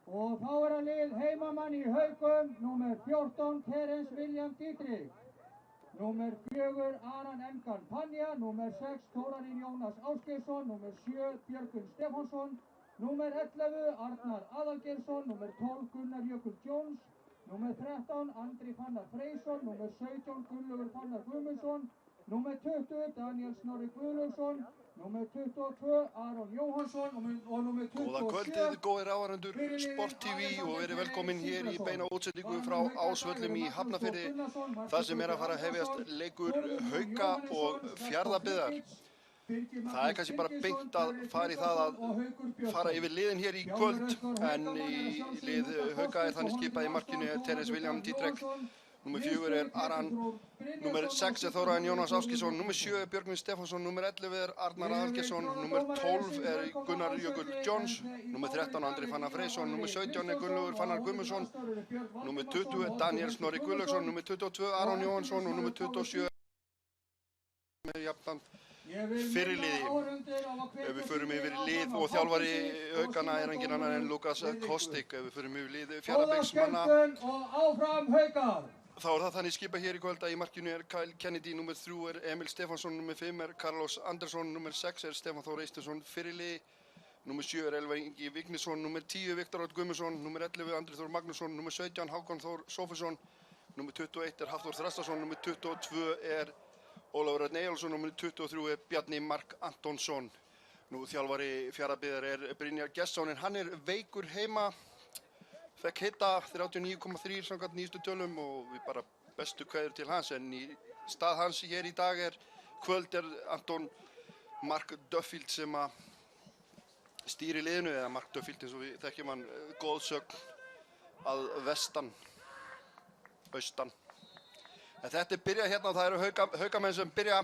Og þá að lið heimamann í Haukum, númer 14, Terence William Dietrich. Númer 4, Aran Emkan Panja, númer 6, Þórarinn Jónas Ásgeirsson, númer 7, Björgun Stefánsson, númer 11, Arnar Aðalgeirsson, númer 12, Gunnar Jökull Jones, númer 13, Andri Fannar Freysson, númer 17, Gunnlaugur Fannar Guðmundsson, númer 20, Daniel Snorri Guðlaugsson, númer 22, Aron Jóhansson og númer 27. Góða kvöldið, góðir áhorfendur Sport TV og verið velkomin hér í beina útsendingu frá Ásvöllum í Hafnarfirði. Það sem að fara að hefjast leikur Hauka og Fjarðabyggðar. Það kannski bara beint að fara í það að fara yfir liðin hér í kvöld, en í lið Hauka þannig skipað í markinu Terence William Dietrich. Númer 4 Aran, númer 6 Þórarinn Jónas Ásgeirsson, númer 7 Björgvin Stefánsson, númer 11 Arnar Aðalgeirsson, númer 12 Gunnar Jökull Jones, númer 13 Andri Fannar Freysson, númer 17 Gunnlaugur Fannar Guðmundsson, númer 20 Daniel Snorri Guðlaugsson, númer 22 Aron Jóhansson og númer 27 með jafnan fyrirliði. Ef við förum yfir lið og þjálfari Haukana engin annar en Lukas Kostik. Ef við förum yfir lið Fjarðabyggsmanna þá það þannig skipað hér í kvöld að í markinu Kyle Kennedy, númer 3 Emil Stefánsson, númer 5 Carlos Andersson, númer 6 Stefán Þór Eysteinsson fyrirliði, númer 7 Elvar Ingi Vignisson, númer 10 Viktor Örn Guðmundsson, númer 11 Andri Þór Magnússon, númer 17 Hákon Þór Sófusson, númer 21 Hafþór Þrastason, númer 22 Ólafur Örn Eyjólfsson, númer 23 Bjarni Mark Antonsson. Nú þjálfari Fjarðabyggðar Brynjar Gestsson, en hann veikur heima. Fekk hita 39,3 samkvæmt nýjustu tölum og við bara bestu kveður til hans, en í stað hans hér í dag kvöld Anton Mark Duffield sem að stýri liðinu, eða Mark Duffield eins og við þekkjum hann, goðsögn að vestan, austan. En þetta byrjað hérna og það eru haukamenn sem byrja.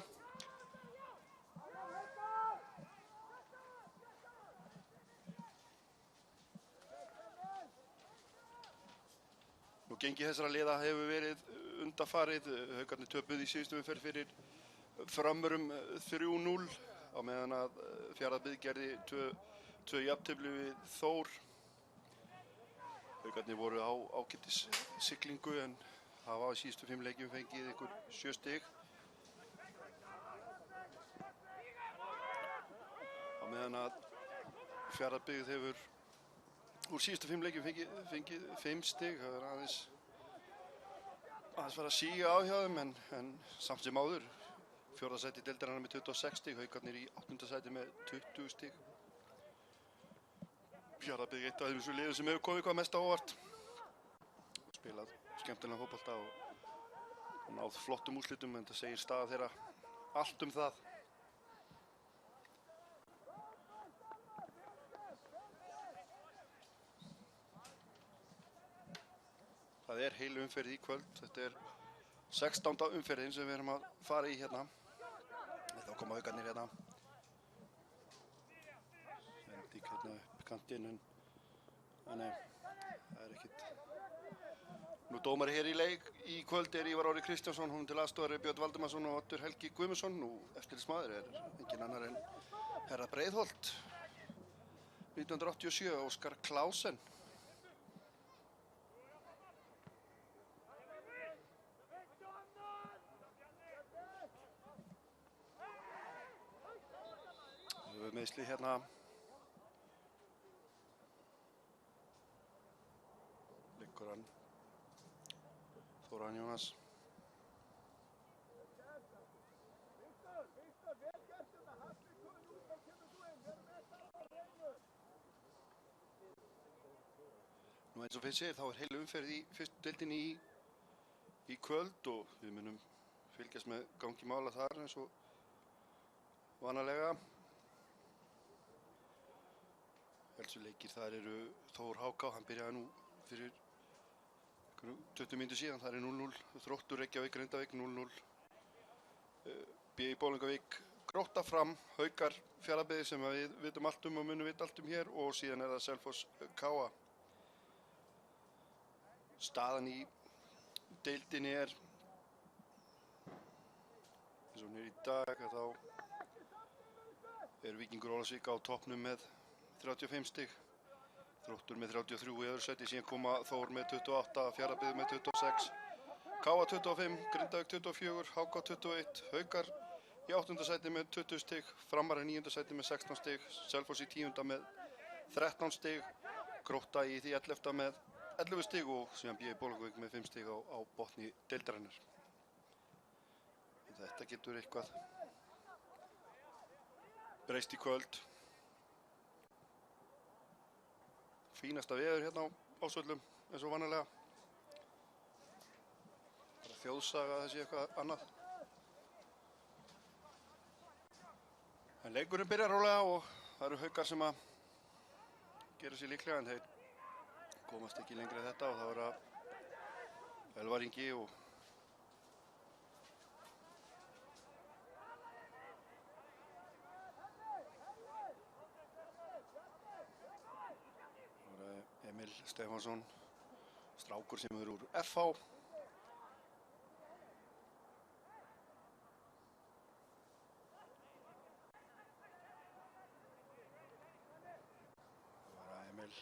Nú gengi þessara liða hefur verið undanfarið. Haukarnir töpuðu í síðustu umferð fyrir Frömmurum 3-0 á meðan að Fjarðabyggð gerði tvö jafntefli við Þór. Haukarnir voru á ágætis siglingu en hafa á síðustu 5 leikjum fengið ykkur 7 stig. Á meðan að Fjarðabyggð hefur úr síðustu 5 leikjum fengið 5 stig. Það aðeins fara að síga á hjá þeim, en samt sem áður. 4. sæti deildarinnar með 26 stig, Haukarnir í 8. sæti með 20 stig. Fjarðabyggð eitt af þessum liðum sem hefur komið hvað mest á óvart. Spilað skemmtilega fótbolta og náð flottum úrslitum, en það segir staða þeirra allt það. Það heil umferð í kvöld. Þetta 16. umferðin sem við erum að fara í hérna. Þá koma Haukarnir hérna. Sendík hérna upp kantinn, en nei, það ekkert. Nú dómari hér í leik í kvöld Ívar Orri Kristjánsson, honum til aðstoðar Björn Valdimarsson og Oddur Helgi Guðmundsson. Nú eftirlitsmaður engin annar en herra Breiðholt 1987, Óskar Klausen. Meðsli hérna. Liggur hann Þórarinn Jónas. Nú eins og fyrir sér, þá heil umferð í fyrstu deildinni í kvöld og við munum fylgjast með gangi mála þar eins og vanalega. Helstu leikir þar eru Þór Háká, hann byrjaði nú fyrir 20 mínútur síðan, það 0-0, Þróttur Reykjavík, Grindavík 0-0, BÍ Bolungarvík, Grótta Fram, Haukar Fjarðabyggð sem við vitum allt og munum vita allt hér, og síðan það Selfoss KA. Staðan í deildinni eins og hún í dag, þá Víkingur Ólafsvík á toppnum með 35 stig. Þróttur með 33 í öðru sæti, síðan koma Þór með 28, Fjarðabyggð með 26, KA 25, Grindavík 24, HK 21, Haukar í 8. sæti með 20 stig, Framar í 9. sæti með 16 stig, Selfoss í 10. með 13 stig, Grótta í því 11. með 11 stig og síðan BÍ Bolungarvík með 5 stig á botni deildarinnar. Þetta getur eitthvað breyst í kvöld. Fínasta veður hérna á Ásvöllum eins og vanalega. Bara þjóðsaga þessi eitthvað annað. En leikurinn byrjar rólega og það eru Haukar sem að gera sér líklega en þeir komast ekki lengri en þetta og það vera Elvar Ingi og Emil Stefánsson, strákur sem er úr FH. Það var Emil,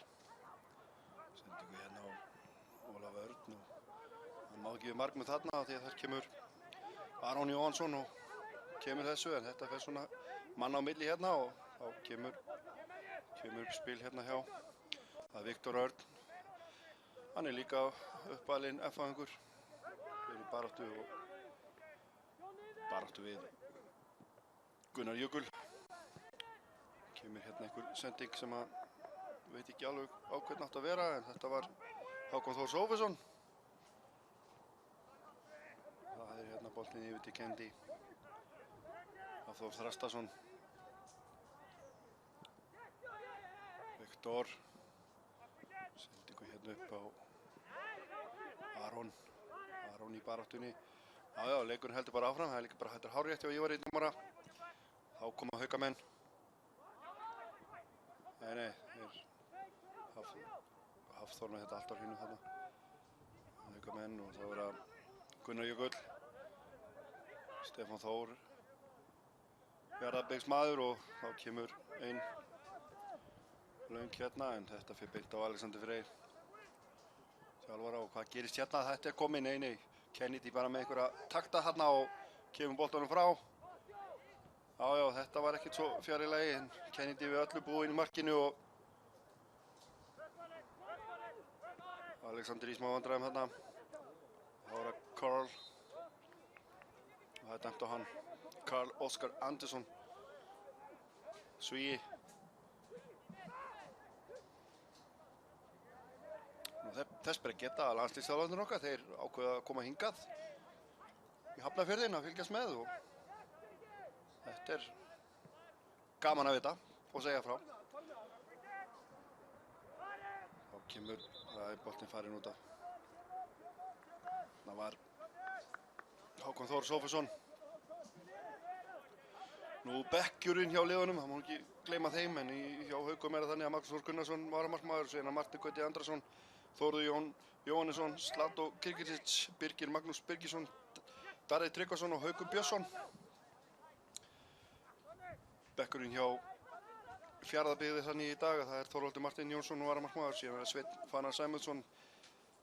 sendingu hérna á Ólaf Örn og hann má ekki við markmið þarna því að þar kemur Aron Jóhannsson og kemur þessu en þetta fer svona mann á milli hérna og þá kemur upp spil hérna hjá. Það er Viktor Örn, hann er líka uppalinn F-fæðingur, fyrir baráttu við Gunnar Jökul. Kemur hérna einhver sending sem að veit ekki alveg á hvern átt að vera en þetta var Hákon Þór Sófusson. Það er hérna boltinn yfir til Kendi af Þór Þrastason. Viktor. Sendingu hérna upp á Aron í baráttunni. Já, leikurinn heldur bara áfram, það er líka bara hættur hárrétt hjá Ívari dómara. Þá koma Haukamenn. Nei, þeir Hafþór með þetta allt á hreinu þarna. Haukamenn og þá vera Gunnar Jökull, Stefán Þór, Fjarðabyggs maður og þá kemur ein löng hérna en þetta fyrir beint á Alexander Freyr þjálfara og hvað gerist hérna? Þetta er komið, nei, Kennedy bara með einhverja takta hérna og kemur boltanum frá. Já, þetta var ekkert svo fjari lagi en Kennedy við öllu búinn í markinu og Alexander í smá vandræðum hérna. Það var Karl og það er dæmt á hann. Karl Oskar Andersson, Svíi. Þess bara geta að landsliðsþjálfarnir okkar, þeir ákveða að koma hingað í Hafnarfjörðinn að fylgjast með og þetta er gaman að vita og segja frá. Þá kemur, það er boltinn farinn út af. Það var Hákon Þór Sófusson. Nú bekkjurinn hjá liðunum, það má ekki gleyma þeim en hjá Haukum er það þannig að Magnús Þór Gunnarsson varamarkmaður, síðan Martin Gauti Andrason, Þórður Jón Jóhannesson, Slató Kirkicic, Birgir Magnús Birgisson, Darri Tryggvason og Haukur Björnsson. Bekkurinn hjá Fjarðabyggð er þannig í dag að það er Þorvaldur Martin Jónsson og varamarkmaður, síðan er Sveinn Fannar Sæmundsson,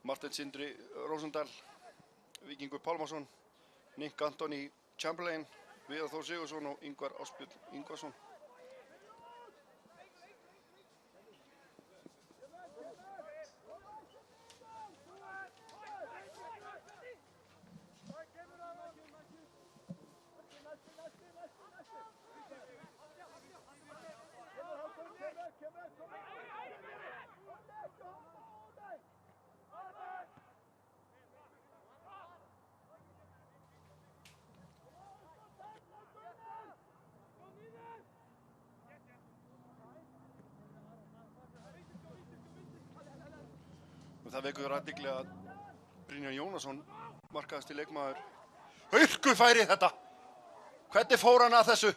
Martin Sindri Rósendal, Víkingur Pálmarsson, Nick Antoni Chamberlain, Viðar Þór Sigurðsson og Ingvar Ásbjörn Ingvarsson. Það vekur athygli að Brynjar Jónasson, markaðasti leikmaður. Hörkufæri þetta! Hvernig fór hann að þessu?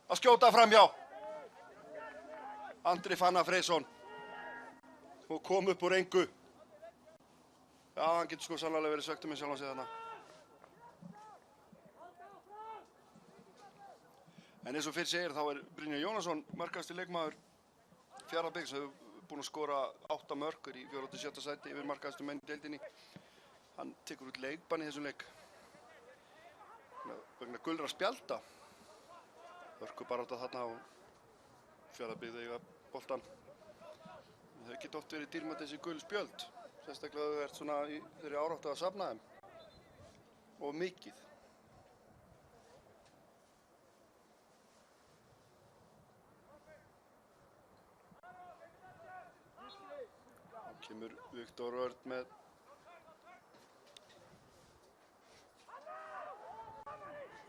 Að skjóta framhjá. Andri Fannar Freysson. Og kom upp úr engu. Já, hann getur sko sannlega verið svekktur með sjálfan sig þarna. En eins og fyrr segir þá er Brynjar Jónasson markaðasti leikmaður Fjarðabyggs. búinn að skora 8 mörk, er í 4. til 7. sæti yfir markahæstu menn í deildinni. Hann tekur út leikbann í þessum leik vegna gulra spjalda. Hörkubarátta þarna og Fjarðabyggð eiga boltann. Það geta oft verið dýrmætt þessi gul spjöld, sérstaklega ef þú ert svona í þeirri áráttu að safna þeim. Og mikið. Þá kemur Viktor Örn með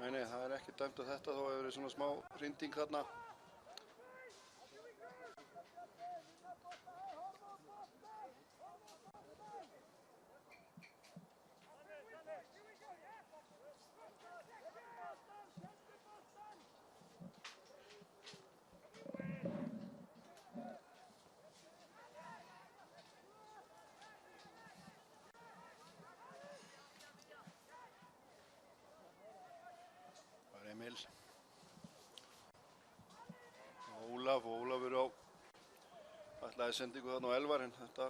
Nei, það er ekki dæmt á þetta, þó hefur verið svona smá hrinding þarna. Emil og Ólafur á ætlaði sendingu þarna á Elvar en þetta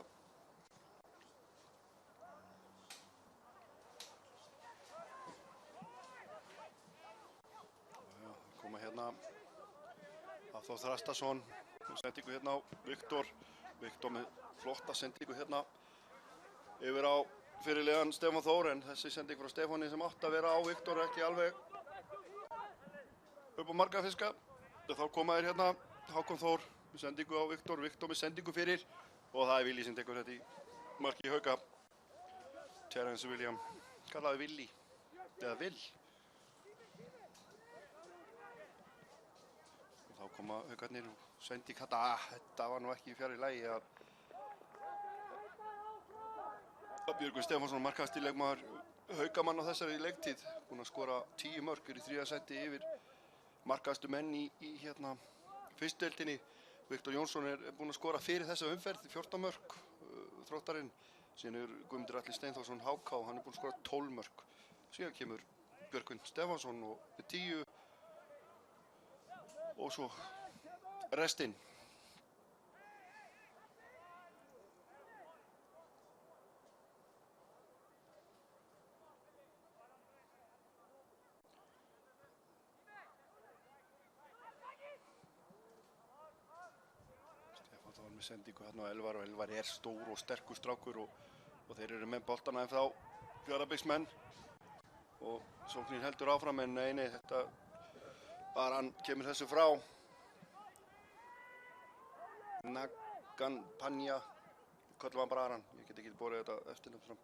koma hérna Hafþór Þrastason sendingu hérna á Viktor með flotta sendingu hérna yfir á fyrirliðan Stefán Þór en þessi sending frá Stefáni sem átti að vera á Viktor ekki alveg upp á markafiska. Þá koma þeir hérna Hákon Þór með sendingu á Viktor með sendingu fyrir og það er Willi sem tekur þetta í marki Hauka. Terence William, kallaði Willi eða Will. Og þá koma Haukarnir og sending þetta var nú ekki fjarri lagi að Björgvin Stefánsson markahæsti leikmaður Haukamann á þessari leiktíð, búinn að skora 10 mörk í 3. sæti yfir markahæstu menn í hérna fyrstu deildinni. Viktor Jónsson er búinn að skora fyrir þessa umferð 14 mörk, Þróttarinn. Síðan er Guðmundur Atli Steinþórsson HK, hann er búinn að skora 12 mörk. Síðan kemur Björgvin Stefánsson og með 10 og svo restinn. Með sendingu hérna á Elvar og Elvar er stór og sterkur strákur og þeir eru með boltana ennþá Fjarðabyggsmenn og sóknin heldur áfram en nei, þetta Baran kemur þessu frá. Nagan Panja, köllum hann bara Aran, ég get ekki borið þetta eftirnafn fram.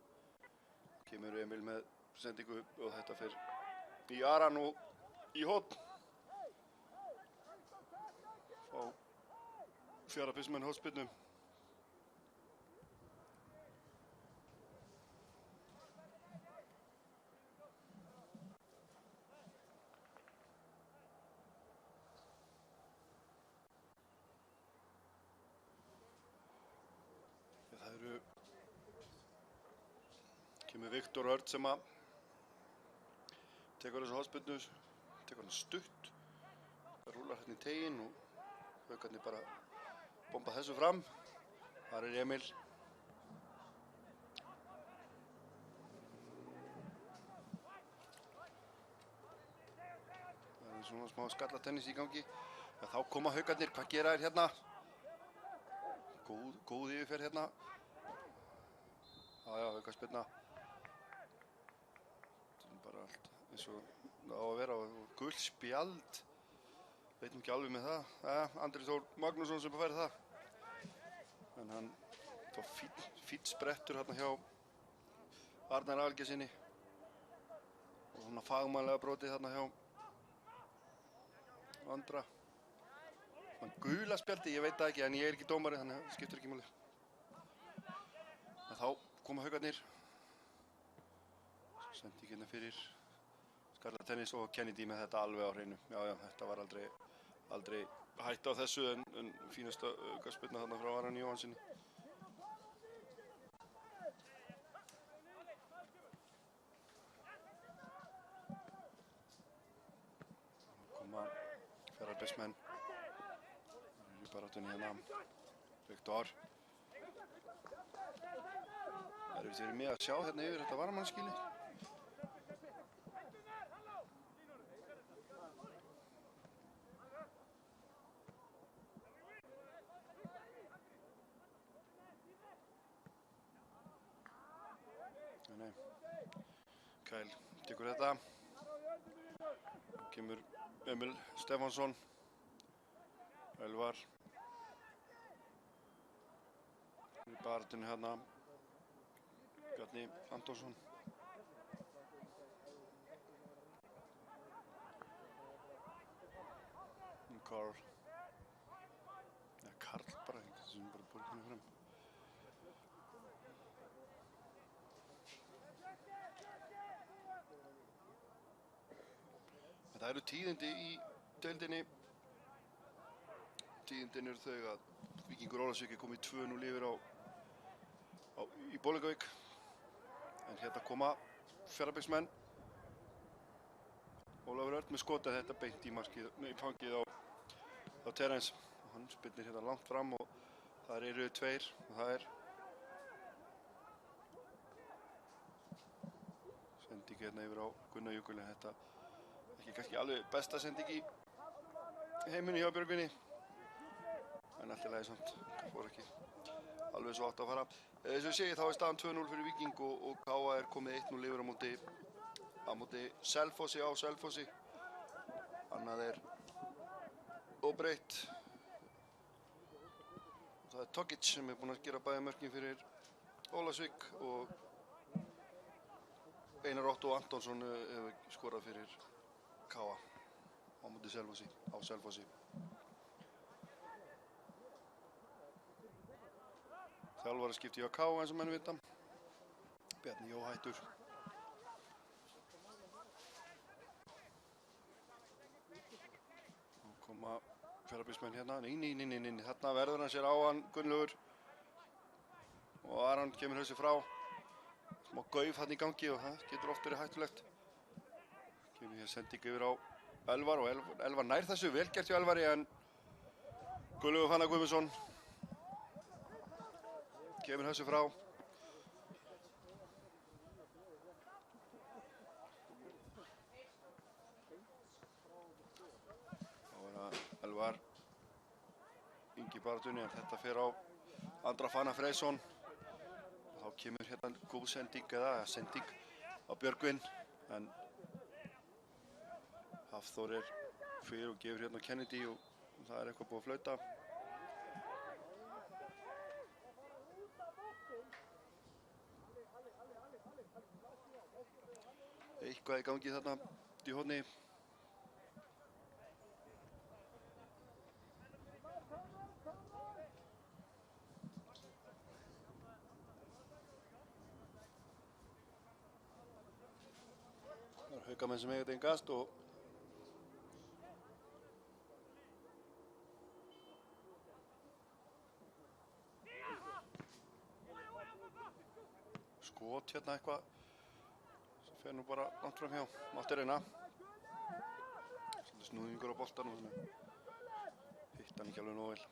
Kemur Emil með sendingu og þetta fer í Aran og í horn. Fjarðabyggsmenn hóspyrnu. Það kemur Viktor Örn sem að tekur þessu hóspyrnu, tekur hann stutt, rúlar hérna í teginn og Haukarnir bara bomba þessu fram. Þar er Emil. Það er svona smá skallatennis í gangi. En þá koma Haukarnir, hvað gera þeir hérna? Góð yfirferð hérna. Já, Haukaspyrna. Þetta er bara allt eins og það á að vera og gul spjald. Veitum ekki alveg með það. Andri Þór Magnússon sem fær það. En hann tók fínn sprettur hérna hjá Arnar Algersinni. Og svona fagmannlega brotið þarna hjá Andra. Hann gula spjaldi, ég veit það ekki, en ég er ekki dómari, þannig að það skiptir ekki máli. En þá koma Haukarnir. Sendingina fyrir Skarlatennis og Kennedy með þetta alveg á hreinu. Já, þetta var aldrei hætt á þessu en fínasta aukaspyrna þarna frá Aran Jóhannssoni. Koma Fjarðabyggsmenn. Þeir eru í baráttunni hérna. Viktor. Það er verið með að sjá hérna yfir þetta varmannskýli. Nei. Kæl tekur þetta. Kemur Emil Stefánsson. Elvar. Í baráttunni hérna. Bjarni Antonsson. Karl. Ja, Karl bara. Það er bara bólkunni fram. Það eru tíðindi í deildinni. Tíðindin eru þau að Víkingur Ólafsvík er komið 2-0 yfir í Bolungarvík. En hérna koma Fjarðabyggðsmenn. Ólafur Örn með skotið þetta beint í fangið á Terence. Og hann spilnir hérna langt fram og þar eru tveir og það er sending hérna yfir á Gunnar Jökul. Þetta ekki kannski alveg besta sending í heiminum hjá Björgvinni. En allt í lagi samt, það fór ekki alveg svo átt að fara. Eins og ég segi þá er staðan 2-0 fyrir Víking og KA er komið 1-0 yfir á móti Selfossi á Selfossi. Annað er óbreytt. Það er Tokic sem er búinn að gera bæði mörkin fyrir Ólafsvík og Einar Otto Antonsson hefur skorað fyrir KA á móti Selfossi á Selfossi. Þjálfaraskipti hjá KA eins og menn vita. Bjarni Jó hættur. Nú koma Fjarðabyggðsmenn hérna. Nei. Þarna verður hann sér á hann Gunnlaugur. Og Aron kemur þessi frá. Smá gauf hann í gangi og það getur oft verið hættulegt. Kemur hér sending yfir á Elvar og Elvar nær þessu. Vel gert hjá Elvari en Gunnlaugur Fannar Guðmundsson kemur þessu frá. Þá er það Elvar Ingi baráttunni en þetta fer á Andra Fannar Freysson. Þá kemur hérna góð sending eða sending á Björgvin en Hafþór er fyrir og gefur hérna Kennedy og það er eitthvað búið að flauta. Eitthvað í gangi þarna í horni. Það eru Haukamenn sem eiga þetta engast og skot hérna eitthvað. Fer nú bara langt fram hjá, mátti reyna. Svolítið snúðingur á boltanum, þannig hitt hann ekki alveg nógu vel.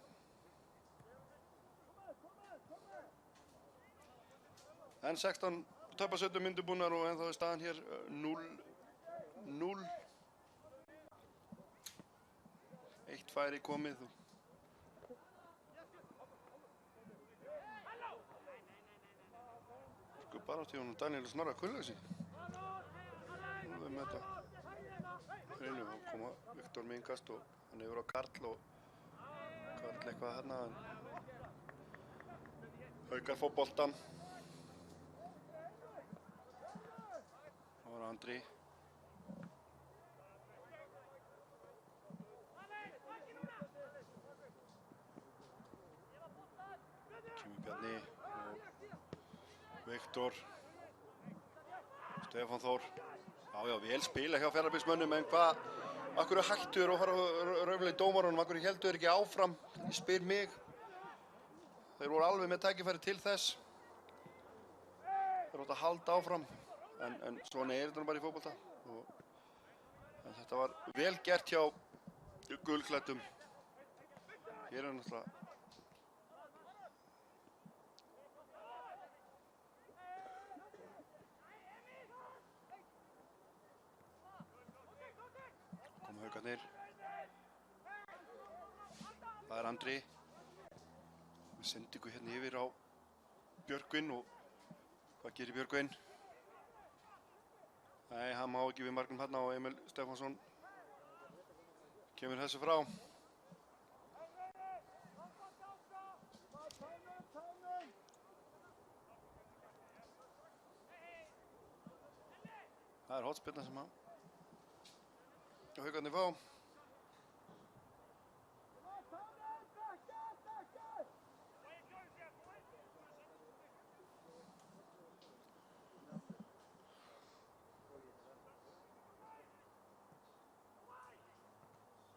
En 16 tæpa 17 myndir búnar og ennþá er staðan hér 0-0. Eitt færi komið. Sko bara til honum Daniel Snorra Kullagsi. Með þetta hreinu og koma Viktor með innkast og hann yfir á Karl og Karl eitthvað hérna en Haukar fá boltan. Það var Andri. Kemur Bjarni og Viktor. Stefán Þór. Já, vel spila hjá Fjarðabyggðsmönnum en af hverju hættuður og fara raunverulega í dómarunum, af hverju heldur ekki áfram? Ég spyr mig. Þeir voru alveg með tækifæri til þess. Þeir átt að halda áfram en svona er þetta bara í fótbolta. En þetta var vel gert hjá gulklæddum. Hér er náttúrulega Haukarnir. Það Andri. Við sendingu hérna yfir á Björgvin og hvað gerir Björgvin? Nei, hann má ekki við marknum hérna og Emil Stefánsson kemur þessu frá. Það hornspyrna sem Haukarnir fá.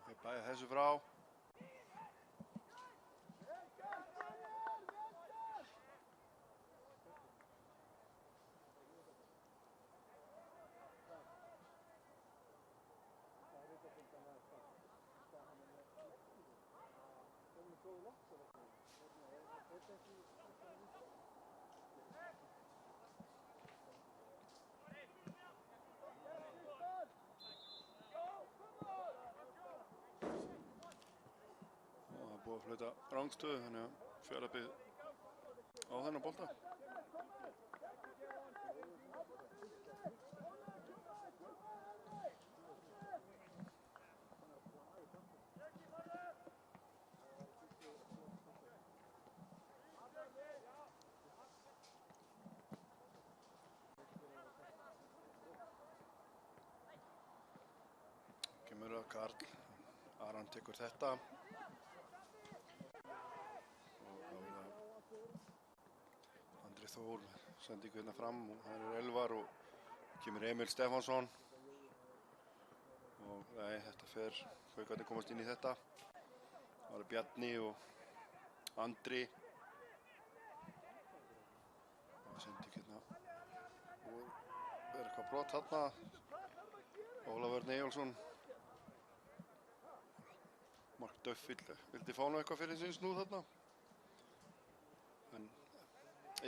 Þeir bæja þessu frá. Búið að flauta rangstöðu, þannig að Fjarðabyggð á þennan bolta. Kemur að Karl, Aran tekur þetta. Andri Þór sendingu hérna fram og það Elvar og kemur Emil Stefánsson og nei, þetta fer Haukarnir komast inn í þetta. Það Bjarni og Andri og sendingu hérna og eitthvað brot þarna. Ólafur Eyjólfsson Mark Duff vildi fá nú eitthvað fyrir sín snúð þarna. En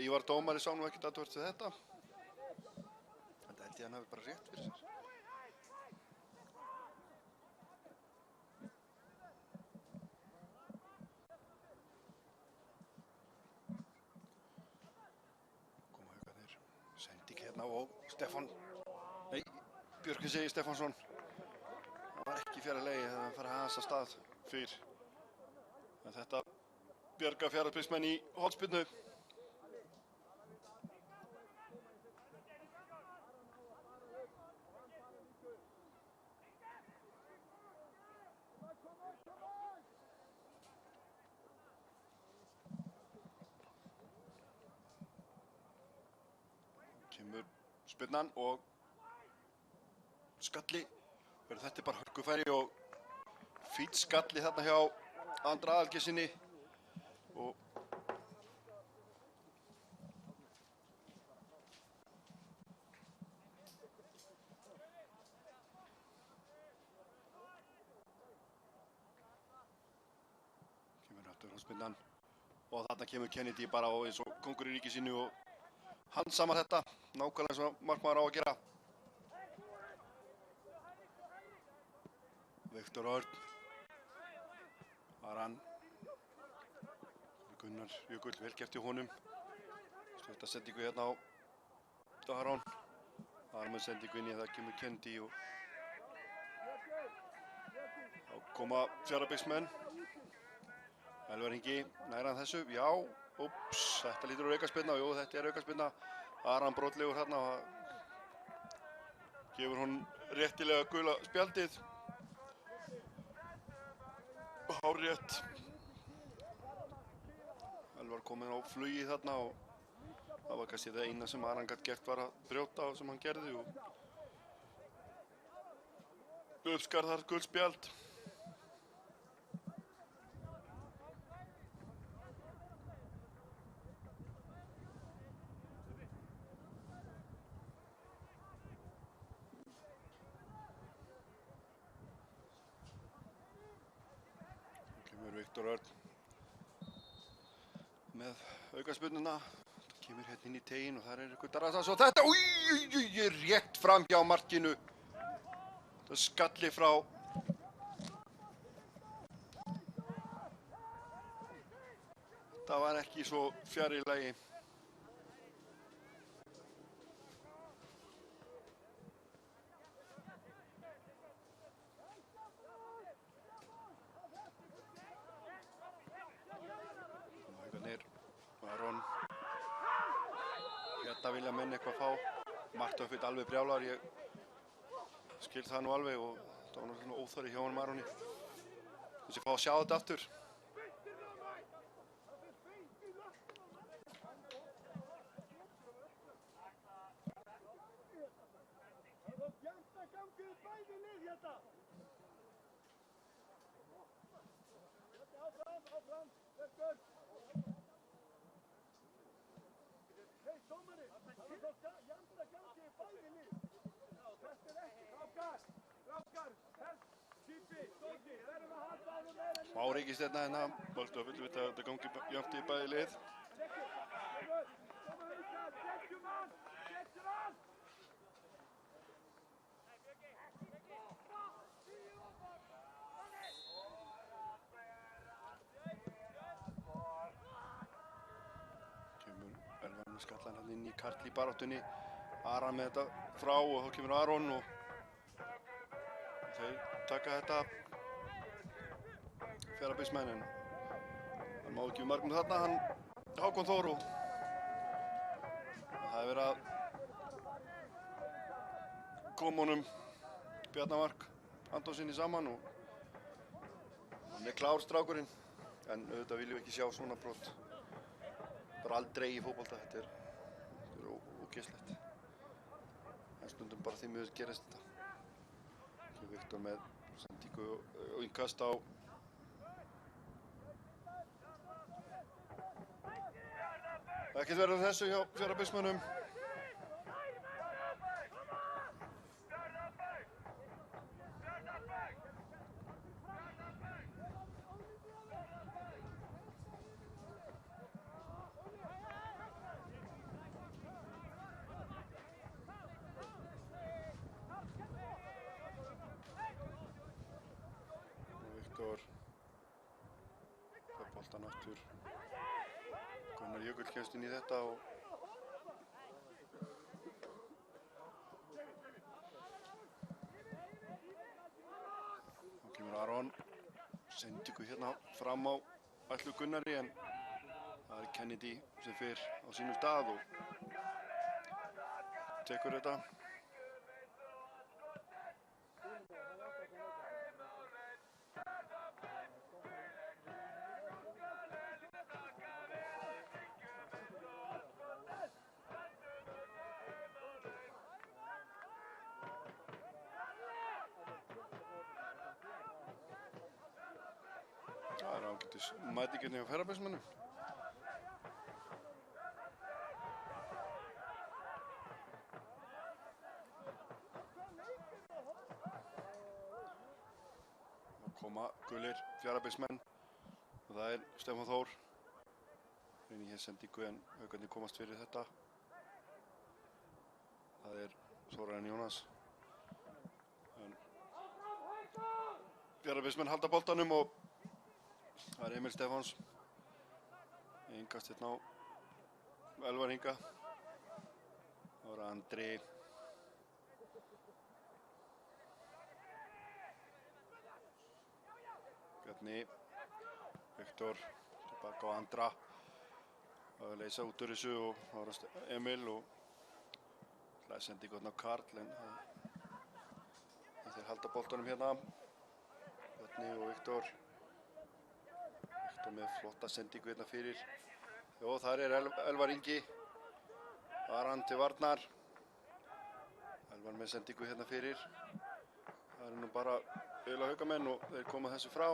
Ívar dómari sá nú ekkert athugavert við þetta. Þetta held ég hann hafi bara rétt fyrir sér. Koma Haukarnir. Sending hérna og Stefán. Nei, Björgvin segir Stefánsson. Það var ekki fjara legi þegar hann fara að hans að stað fyrr. En þetta bjarga Fjarðabyggðsmenn í hornspyrnu. Kemur spyrnan og skalli. Þetta bara hörkufæri og fínn skalli þarna hjá Andra Aðalgeirssyni og kemur aftur hornspyrnan og þarna kemur Kennedy bara á eins og kongur í ríki sínu og handsamar þetta nákvæmlega eins og markmaður á að gera. Viktor Örn, Aran, Gunnar Jökull, vel gert hjá honum. Stutta sendingu hérna á Aron. Aron með sendingu inn í það kemur Kendi og þá koma Fjarðabyggðsmenn. Elvar Ingi nær hann þessu, já, ups, þetta lítur úr aukaspyrna, jú þetta aukaspyrna. Aran brotlegur hérna og gefur hún réttilega gula spjaldið. Hárrétt. Elvar kominn á flugi þarna og það var kannski það eina sem Aran gat gert var að brjóta og sem hann gerði og uppskar þar gult spjald. Viktor Örn með aukaspyrnuna. Það kemur hérna inn í tegin og þar eitthvað Darraðars og þetta, rétt fram hjá markinu. Það skalli frá Það var ekki svo fjarri lagi. Haukarnir, Aron. Hérna vilja menn eitthvað fá. Marta uppið alveg brjálar, ég skil það nú alveg og það var náttúrulega óþarfi hjá honum Aroni. Þessi fá að sjá þetta aftur. Smá reykist hérna, bolti á fullu vita að þetta gangi jafnt í bæði lið. Kemur Elvar með skallan hann inn í Karl í baráttunni. Aron með þetta frá og þá kemur Aron og þeir taka þetta Fjarðabyggðismenn. Hann má ekki við markinu þarna, hann Hákon Þór og það er verið að koma honum Bjarnamark Antonsinni saman og hann er klár strákurinn en auðvitað viljum við ekki sjá svona brot bara aldrei í fótbolta. Þetta er ógeðslegt en stundum bara því miður gerist þetta. Viktor með sendingu og innkast á ekkert verður þessu hjá Fjarðabyggðismönnum. Viktor fær boltann aftur. Gunnar Jökull kemst inn í þetta og þá kemur Aron. Sendingu hérna fram á Ætlu Gunnari en það er Kennedy sem fer á sínum stað og tekur þetta. Það er ágætis mætingin hjá Fjarðabyggðismönnum. Þá koma gulir Fjarðabyggðismenn og það er Stefán Þór. Reynir hér sendingu en Haukarnir komast fyrir þetta. Það er Þórarinn Jónas. Fjarðabyggðismenn halda boltanum og það er Emil Stefáns. Ingast hérna á Elvar Inga. Það var Andri. Bjarni. Viktor. Tilbaka á Andra. Það var að leysa út úr þessu og það var Emil og það er sendingu hérna á Karl en þeir halda boltanum hérna. Bjarni og Viktor. Með flotta sendingu hérna fyrir. Jó, þar er Elvar Ingi. Aran til varnar. Elvar með sendingu hérna fyrir. Það er nú bara eiginlega Haukamenn og þeir koma þessu frá.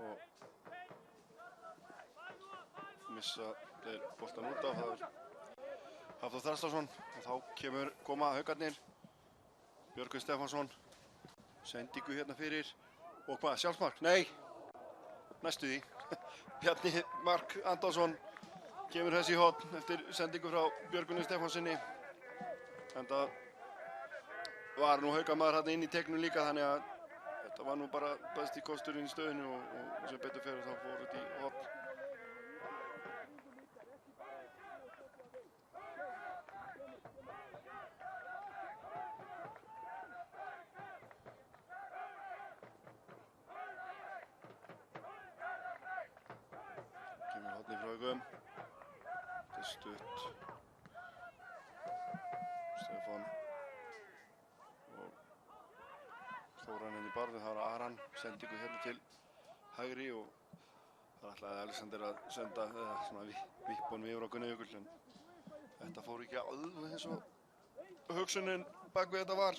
Og missa þeir boltan út af. Það er Hafþór Þrastárson og þá koma Haukarnir. Björgvin Stefánsson. Sendingu hérna fyrir. Og hvað? Sjálfsmark? Nei! Næstu því. Bjarni Mark Antonsson kemur þessi í horn eftir sendingu frá Björgvini Stefánssoni. En það var nú Haukamaður hérna inn í teiknum líka þannig að Þetta var nú bara besti kosturinn í stöðinu og sem betur fer þá fór þetta í horn. Kemur hornið frá Haugum. Þetta er stutt. Stefán og Þóran henni barðu, það var Aran, sendingu hérna til hægri og það ætlaði Alexander að senda svona vippun yfir á Gunnar Jökull en þetta fór ekki alveg eins og hugsunin bak við þetta var.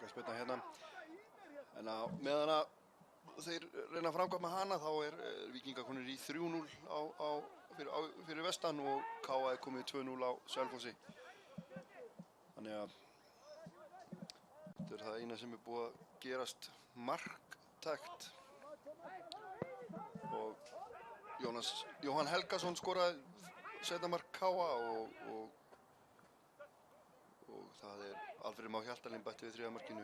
Spilna hérna, en á meðan að þeir reyna að framkvæma hana þá er Víkingar konur í 3-0 fyrir vestan og KA er komið 2-0 á Selfossi. Þannig að þetta er það eina sem er búið að gerast marktækt og Jóhann Helgason skoraði seinna mark KA og það er Alfreð Már Hjaltalín bætti við 3. markinu.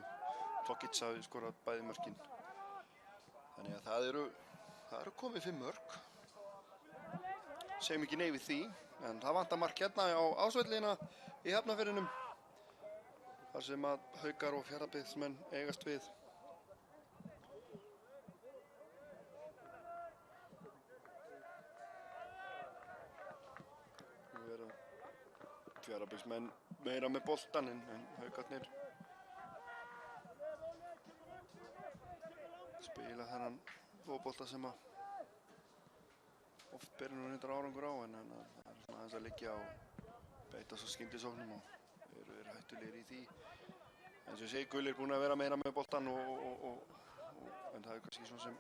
Tokic hafi skorað bæði mörkin. Þannig að það eru komið 5 mörk. Segjum ekki nei við því, en það vantar mark hérna á Ásvellina í Hafnarfirðinum. Þar sem að Haukar og Fjarðabyggðsmenn eigast við. Nú eru Fjarðabyggðsmenn meira með boltan en Haukarnir spila þennan fótbolta sem að oft berir nú reyndar árangur á en það er svona aðeins að liggja og beita svo skyndisóknum og eru hættulegir í því. En sem ég segi, Gulli er búinn að vera meira með boltan en það er kannski svona sem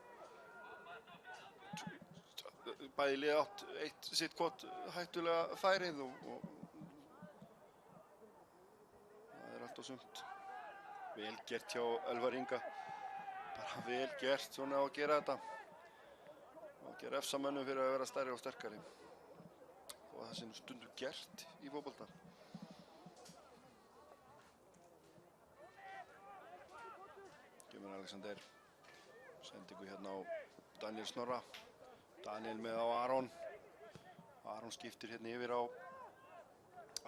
bæði lið átt eitt sitt hvort hættulega færið og allt og sumt. Vel gert hjá Elvar Inga. Bara vel gert svona á að gera þetta. Og að gera efsamönnum fyrir að vera stærri og sterkari. Og það sé nú stundum gert í fótbolta. Kemur Alexander. Sendingu hérna á Daniel Snorra. Daniel með á Aron. Aron skiptir hérna yfir á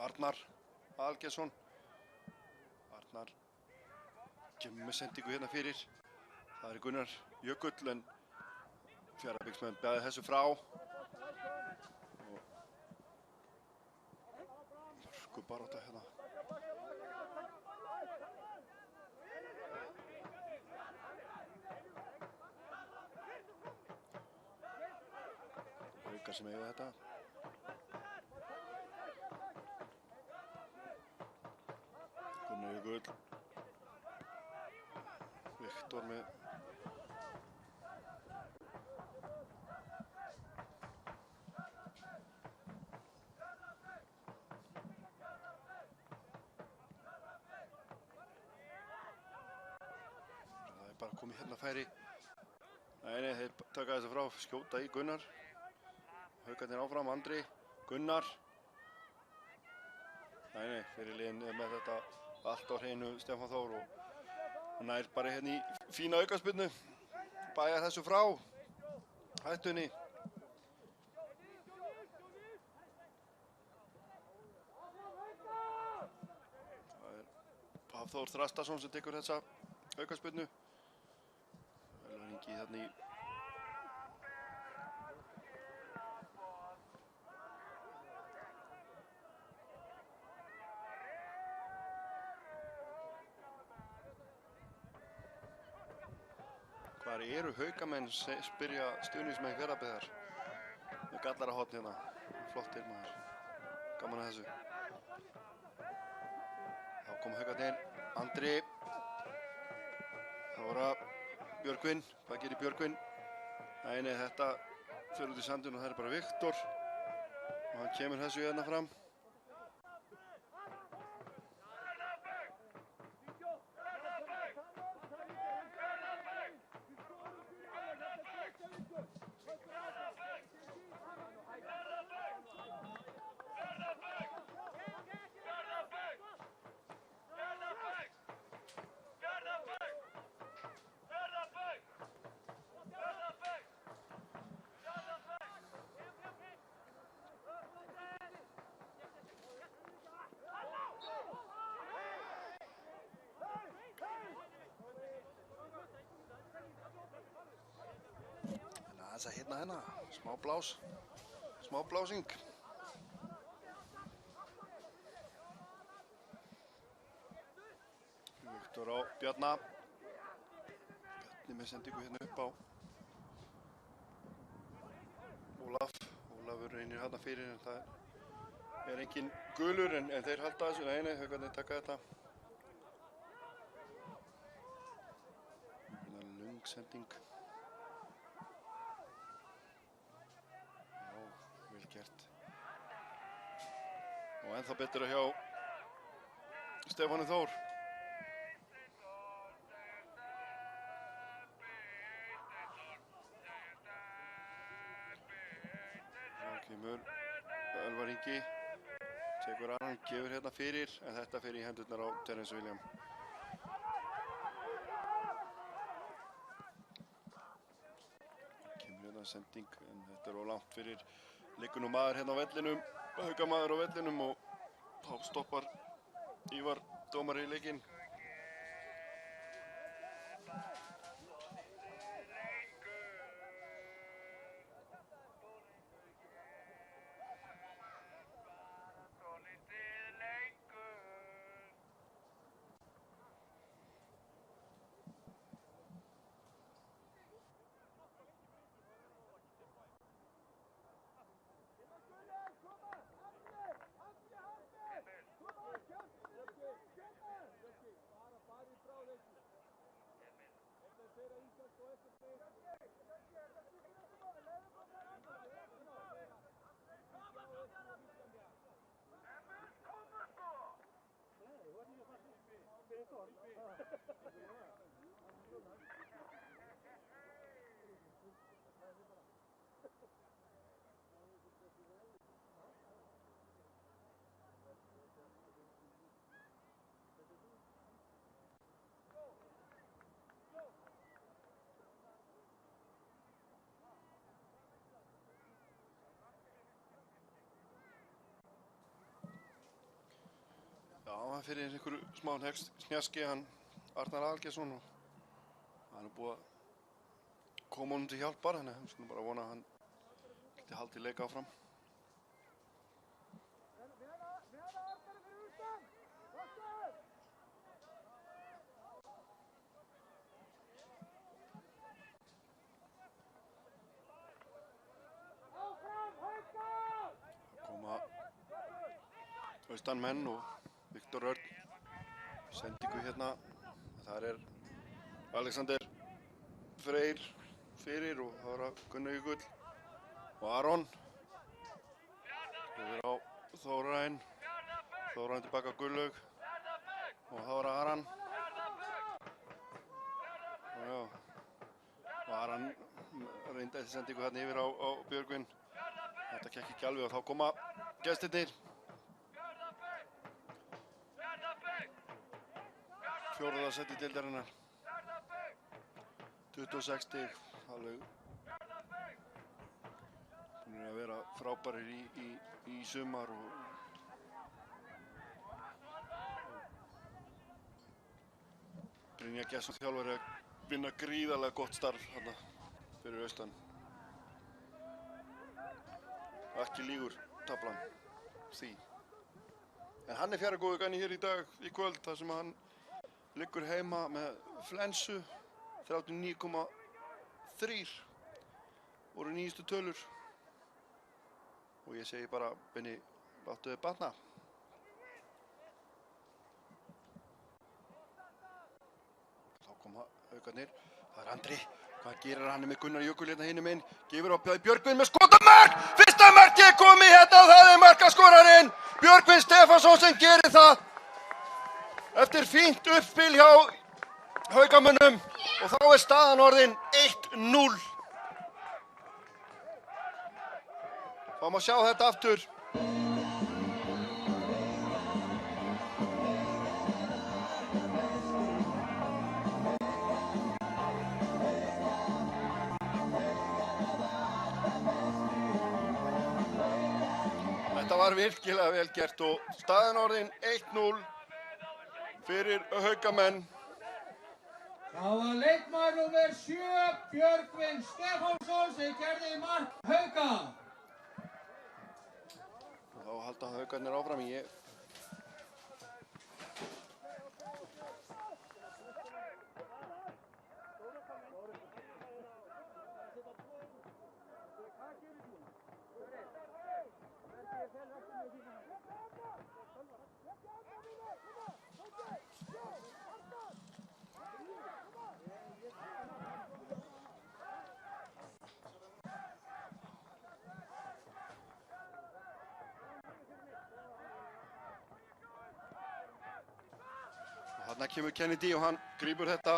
Arnar Algeirsson. Arnar kemur með sendingu hérna fyrir. Það er Gunnar Jökull en Fjarðabyggðsmenn bæði þessu frá. Og hörkubarátta hérna. Haukar sem eiga þetta. Gunnar Jökull. Viktor með það er bara komið hérna færi. Nei, þeir taka þessu frá, skjóta í Gunnar. Haukarnir áfram, Andri, Gunnar. Nei, fyrir liðin með þetta allt á hreinu Stefán Þór og hann nær bara hérna í fína aukaspyrnu. Bæja þessu frá hættunni. Það er Hafþór Þrastason sem tekur þessa aukaspyrnu. Elvar Ingi þarna í Hvar eru Haukamenn, spyrja stuðningsmenn Fjarðabyggðar. Með gallarahotn hérna. Flottir maður. Gaman að þessu. Þá kom Haukarnir. Andri. Þóra. Björgvin. Hvað gerir Björgvin? Nei, þetta fyrir út í sandinn og það er bara Viktor. Og hann kemur þessu hérna fram. aðeins að hitna hérna, smá blásing. Viktor á Bjarna. Bjarni með sendingu hérna upp á Ólafur reynir hérna fyrir en það er engin gulur en þeir halda þessu. Nei, Haukarnir taka þetta. Hérna löng sending. Já, vel gert. Og ennþá betra hjá Stefáni Þór. Kemur Elvar Ingi, tekur Aron, gefur hérna fyrir, en þetta fer í hendurnar á Terence William. Kemur hérna sending, en þetta er of langt fyrir. Liggur nú maður hérna á vellinum, Haukamaður á vellinum og þá stoppar Ívar dómari í leikinn. Já, fyrir einhverju smá snjaski hann Arnar Algeirsson og hann er búið að koma honum til hjálpar, þannig að við skulum bara vona að hann geti haldið leik áfram. Koma austan menn og Viktor Örn, sendingu hérna, þar er Alexander Freyr fyrir og það var Gunnar Jökull og Aron. Yfir á Þórainn tilbaka á Gullaug og það var Aran. Og Aran reyndi þessi sendingu hérna yfir á Björgvin. Þetta gekk ekki alveg og þá koma gestirnir. Fjórða seti deildarinnar, 26 stig, alveg búnir að vera frábærir í sumar og Brynja Gesson þjálfari að vinna gríðarlega gott starf þarna fyrir austan. Og ekki lígur taflan því. En hann er fjaragóðugani hér í dag, í kvöld, þar sem hann liggur heima með flensu, 39,3 voru nýjustu tölur. Og ég segi bara, Benni, láttu þið batna. Þá koma Haukarnir, það er Andri. Hvað gerir hann með Gunnar Jökull hérna hinum inn? Gefur á Björgvin með skotamark! Fyrsta markið er komið hérna og það er markaskorarinn! Björgvin Stefánsson sem gerir það eftir fínt uppspil hjá Haukamönnum og þá er staðan orðin 1-0. Fáum að sjá þetta aftur. Þetta var virkilega vel gert og staðan orðin 1-0 fyrir Haukamenn. Það var leikmaður númer 7, Björgvin Stefánsson, sem gerði mark Hauka. Og þá halda Haukarnir áfram. Þarna kemur Kennedy og hann grípur þetta.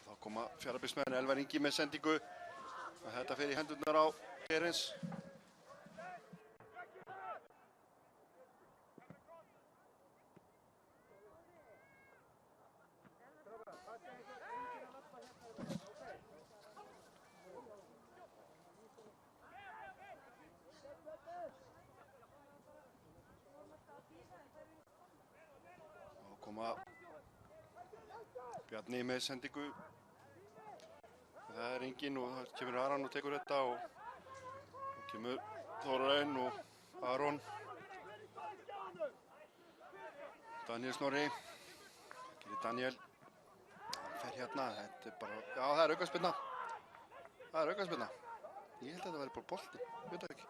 Þá koma Fjarðabyggðsmenn, Elvar Ingi með sendingu. Og þetta fer í hendurnar á Terence. Bjarni með sendingu. Það er enginn og það kemur Aron og tekur þetta og kemur Þórarinn og Aron. Daniel Snorri. Daniel. Hann fer hérna. Þetta er bara... Já, það er aukaspyrna. Það er aukaspyrna. Ég held að þetta væri bara bolti. Ég veit það ekki.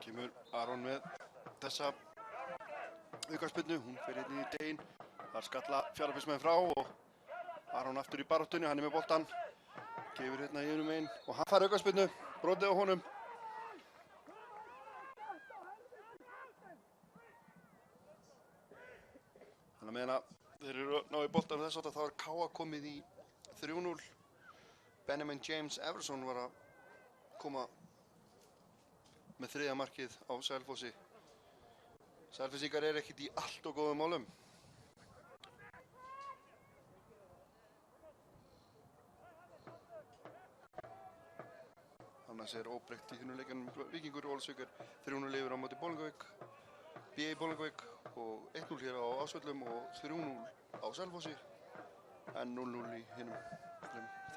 Kemur Aron með þessa aukaspyrnu, hún fer inn í teginn. Þar skalla Fjarðabyggðsmenn frá og Aron aftur í baráttunni, hann er með boltan. Gefur hérna í einum megin og hann fær aukaspyrnu, brotið á honum. Þannig að meðan þeir eru að ná í boltan þess að þá er K.A. komið í 3-0. Benjamin James Everson var að koma með þriðja markið á Selfossi. Selfossingar eru ekkert í allt og góðum málum. Annars er óbreytt í þínu leikjanum Víkingur og Ólafsvík 3-0 yfir á móti Bolungarvík, B í Bolungarvík og 1-0 hér á Ásvöllum og 3-0 á Selfossi en 0-0 í hinum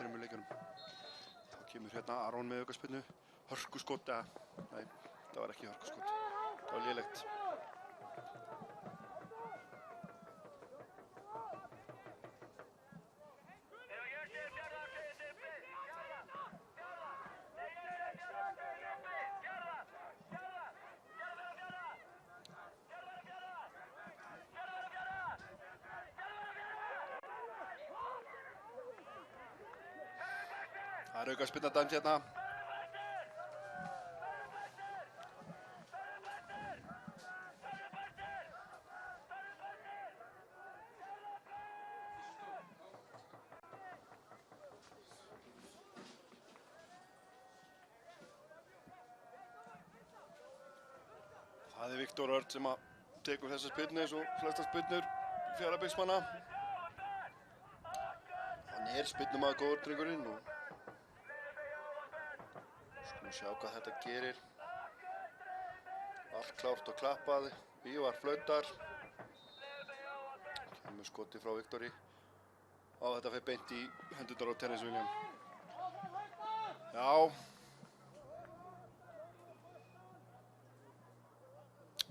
þremur leikjanum. Þá kemur hérna Aron með aukaspyrnu. Hörkuskot, nei, það var ekki hörkuskot. Það var lélegt. Það er aukaspyrna dæmt hérna. Það er Viktor Örn sem að tekur þessa spyrnu eins og flesta spyrnur Fjarðabyggðsmanna. Hann er spyrnumaður góður drengurinn og skulum sjá hvað þetta gerir. Allt klárt og klappað. Ívar flautar. Kemur skoti frá Viktori. Og þetta fer beint í hendurnar á Terence William. Já.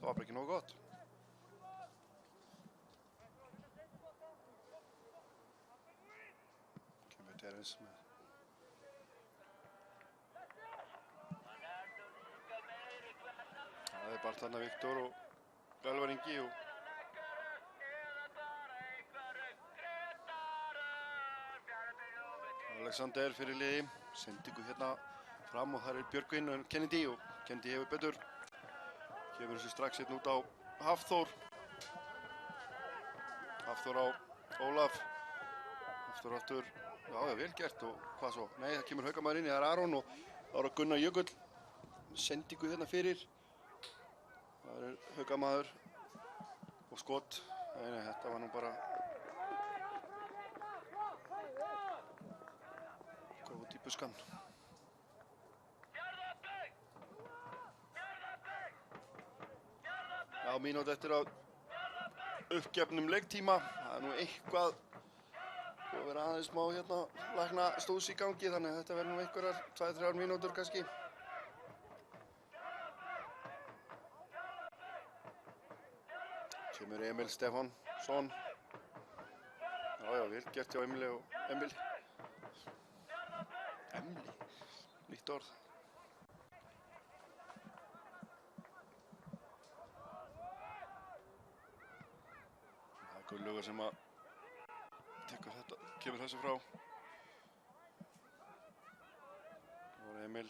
Það var bara ekki nógu gott. Kemur Terence með. Það er bara þarna Viktor og Elvar Ingi og Alexander fyrir liði. Sendingu hérna fram og þar er Björgvin og Kennedy og Kennedy hefur betur. Gefur þessu strax hérna út á Hafþór. Hafþór á Ólaf. Hafþór aftur. Já, vel gert og hvað svo? Nei, það kemur Haukamaður inn í, það er Aron og það er Gunnar Jökull. Sendingu hérna fyrir. Það er Haukamaður og skot. Nei, þetta var nú bara góð út í buskan. Já, mínútu eftir að uppgefnum leiktíma. Það er nú eitthvað að vera aðeins smá hérna lækna stóðs í gangi, þannig að þetta verður nú einhverjar 2-3 mínútur kannski. Kemur Emil Stefánsson. Já, vel gert hjá Emili og Emil. Emili, nýtt orð. Það er Gunnlaugur sem að tekur þetta, kemur þessu frá. Það var Emil.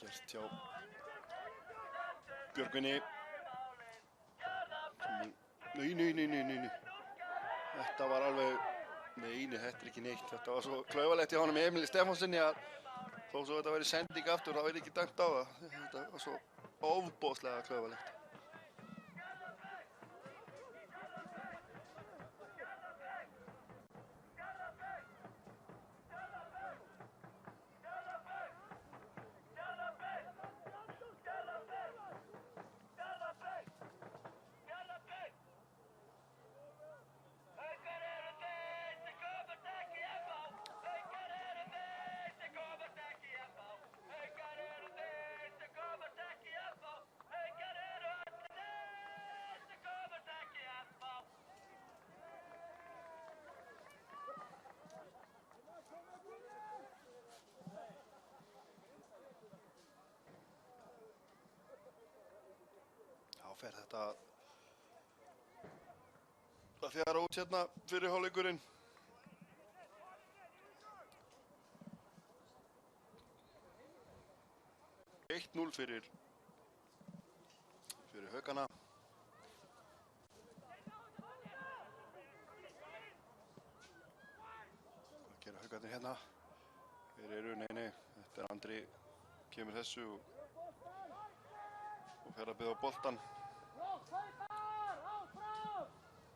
Gert hjá Björgvinni. Nei. Þetta var alveg, nei, þetta er ekki neitt. Þetta var svo klaufalegt hjá honum Emili Stefánssoni að þó svo þetta væri sending aftur, það væri ekki dæmt á það. Þetta var svo ofboðslega klaufalegt. Fer þetta að fjara út hérna fyrir hálfleikurinn. Eitt 0 fyrir Haukana. Hvað gera Haukarnir hérna? Þeir eru, nei, þetta er Andri, kemur þessu og fer að biðja á boltan.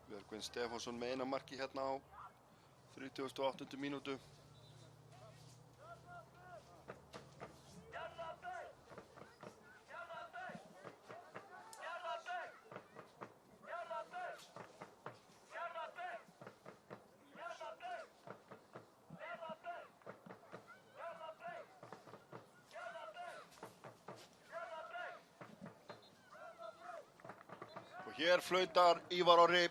Björgvin Stefánsson með eina marki hérna á 38. mínútu. Og hér flautar Ívar Orri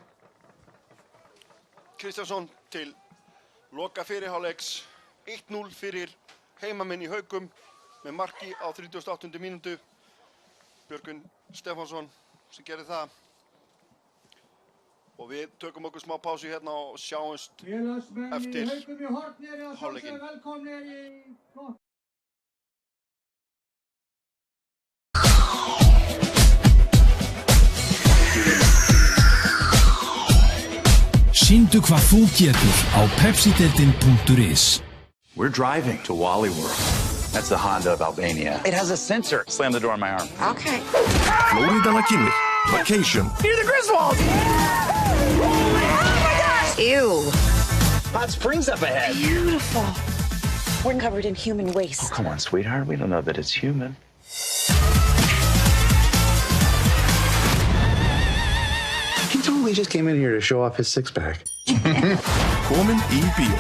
Kristjánsson til loka fyrirháleiks. 1-0 fyrir heimamenn í Haukum með marki á 38. mínútu. Björgvin Stefánsson sem gerði það. Og við tökum okkur smá pásu hérna og sjáumst eftir hálfleikinn. Sýndu hvað þú getur á pepsideildin.is. We're driving to Wally World. That's the Honda of Albania. It has a sensor. Slam the door on my arm. Okay. Florida McKinley. Vacation. Near the Griswolds! Oh my gosh! Ew. Hot springs up ahead. Beautiful. We're covered in human waste. Oh, come on, sweetheart. We don't know that it's human. He totally just came in here to show off his six-pack. Komin í bíó.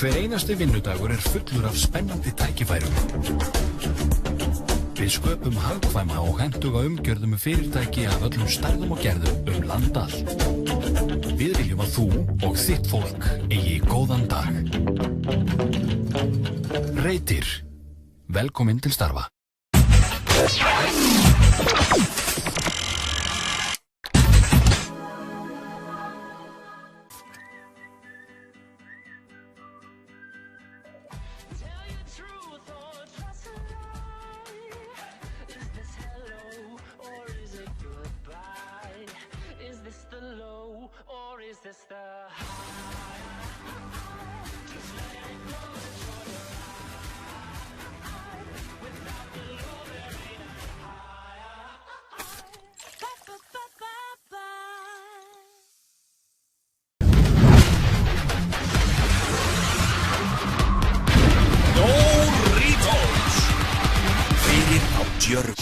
Hver einasti vinnudagur fullur af spennandi tækifærum. Við sköpum hagkvæma og hentuga umgjörð fyrirtæki af öllum stærðum og gerðum land allt. Við viljum að þú og þitt fólk eigi góðan dag. Reytir. Velkomin til starfa.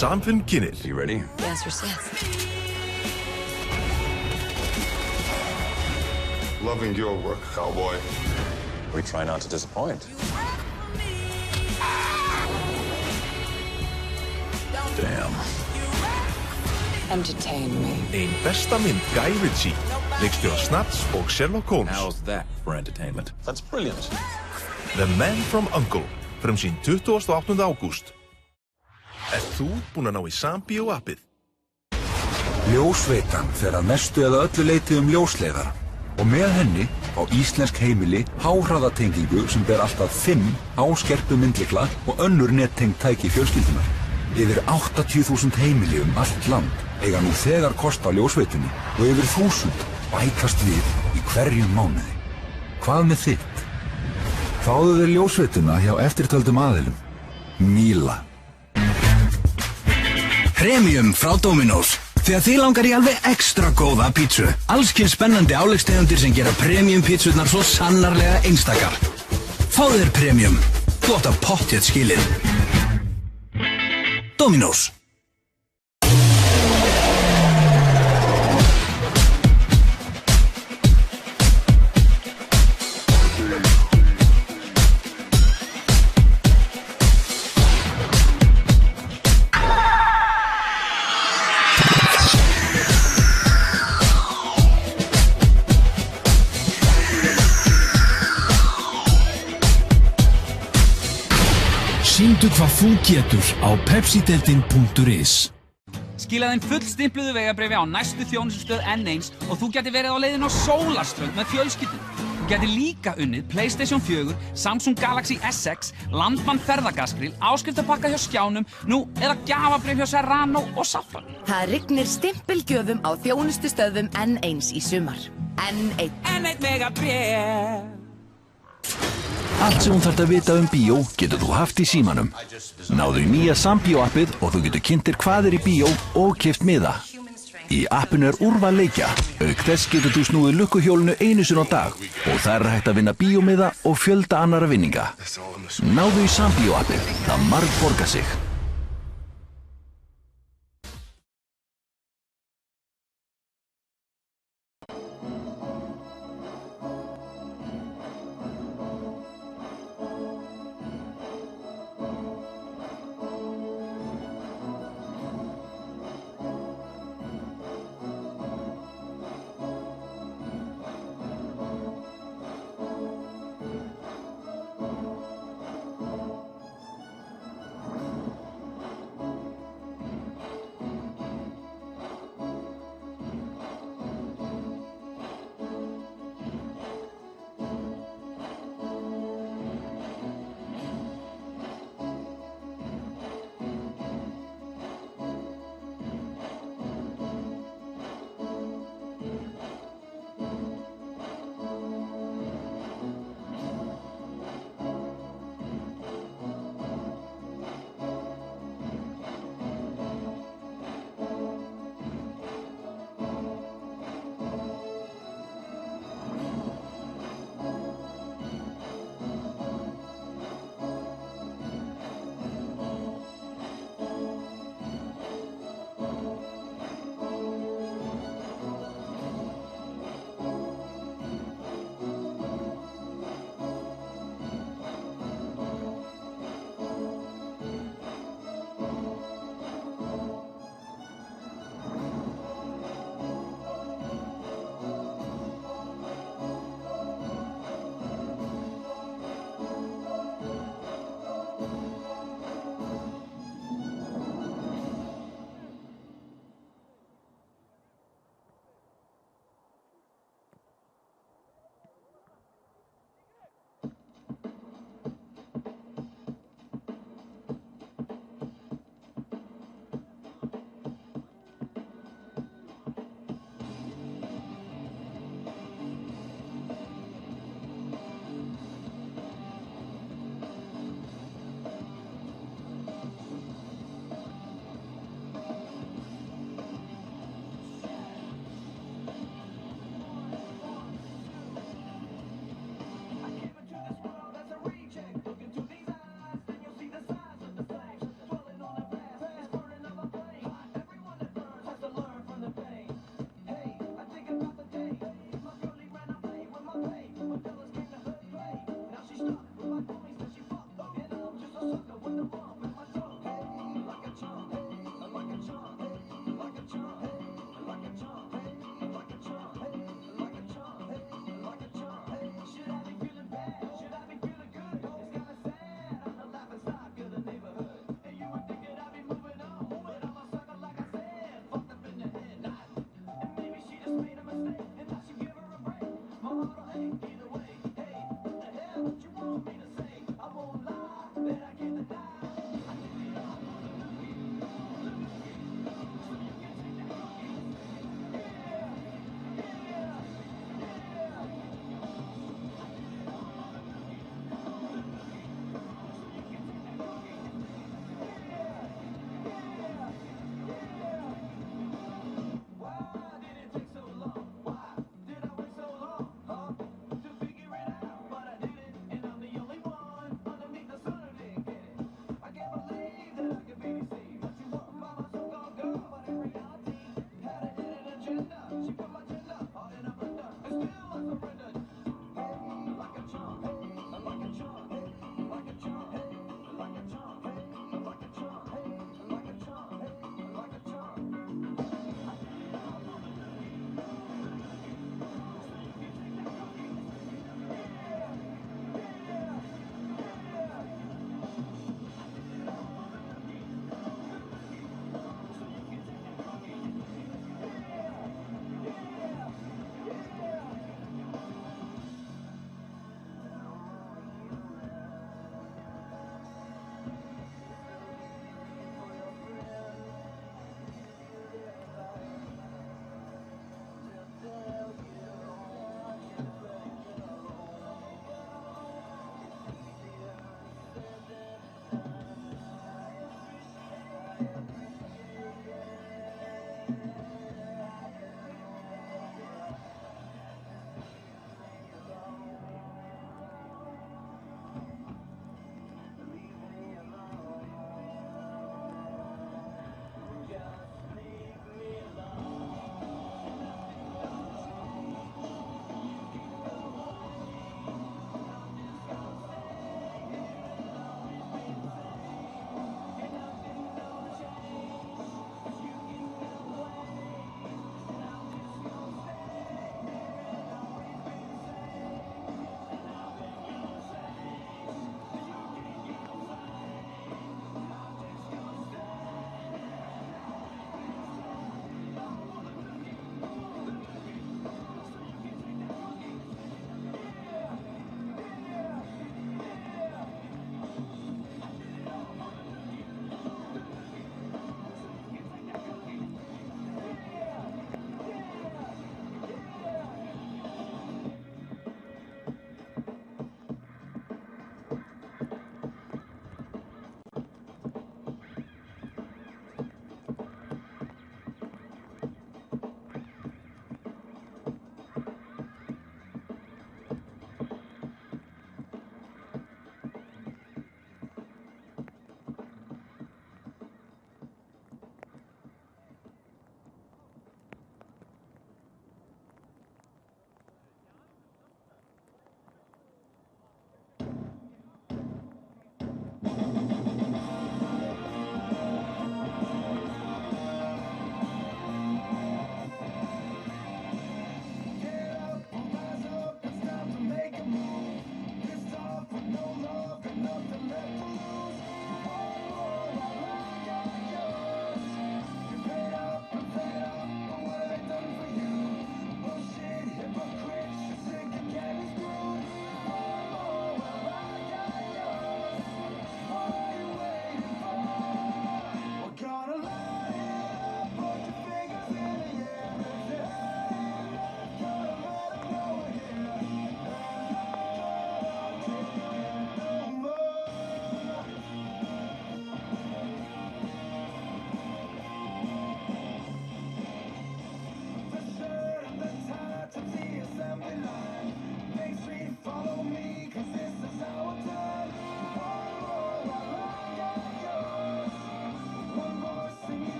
Samfunn kynir. You ready? The answer's yes. Loving your work, cowboy. We try not to disappoint. Damn. Entertain me. Ein besta mynd Guy Ritchie, leikstjóra Snatch og Sherlock Holmes. How's that for entertainment? That's brilliant. The Man from U.N.C.L.E. frumsýnd 28. ágúst. Ert þú búinn að ná í Sambíó appið? Ljósveitan fer að mestu eða öllu leyti ljósleiðara og með henni á íslensk heimili háhraðatengingu sem ber alltaf 5 áskerpu myndlykla og önnur nettengd tæki fjölskyldunar. Yfir 80.000 heimili allt land eiga nú þegar kost á ljósveitunni og yfir 1000 bætast við í hverjum mánuði. Hvað með þitt? Fáðu þér ljósveituna hjá eftirtöldum aðilum. Míla. Premium frá Dominos. Þegar þið langar í alveg ekstra góða pítsu. Allskyns spennandi áleggstegundir sem gera premium pítsurnar svo sannarlega einstakar. Fáðu þér premium. Þú átt að pottþétt skilið. Dominos. Sýndu hvað þú getur á pepsideildin.is. Skilaðu inn fullstimpluðu vegabréfi á næstu þjónustustöð N1 og þú gæti verið á leiðinni á Sólarströnd með fjölskyldunni. Þú gæti líka unnið PlayStation 4, Samsung Galaxy S6, Landmann ferðagaskrill, áskriftarpakka hjá Skjánum, nú eða gjafabréf hjá Serrano og Safran. Það rignir stimpilgjöfum á þjónustustöðum N1 í sumar. N1. N1 megabréf. Allt sem hún þarf að vita bíó getur þú haft í símanum. Náðu í nýja Sambíó appið og þú getur kynnt þér hvað í bíó og keypt miða. Í appinu úrval leikja. Auk þess getur þú snúið lukkuhjólinu einu sinni á dag og þar hægt að vinna bíómiða og fjölda annara vinninga. Náðu í Sambíó appið. Það margborgar sig.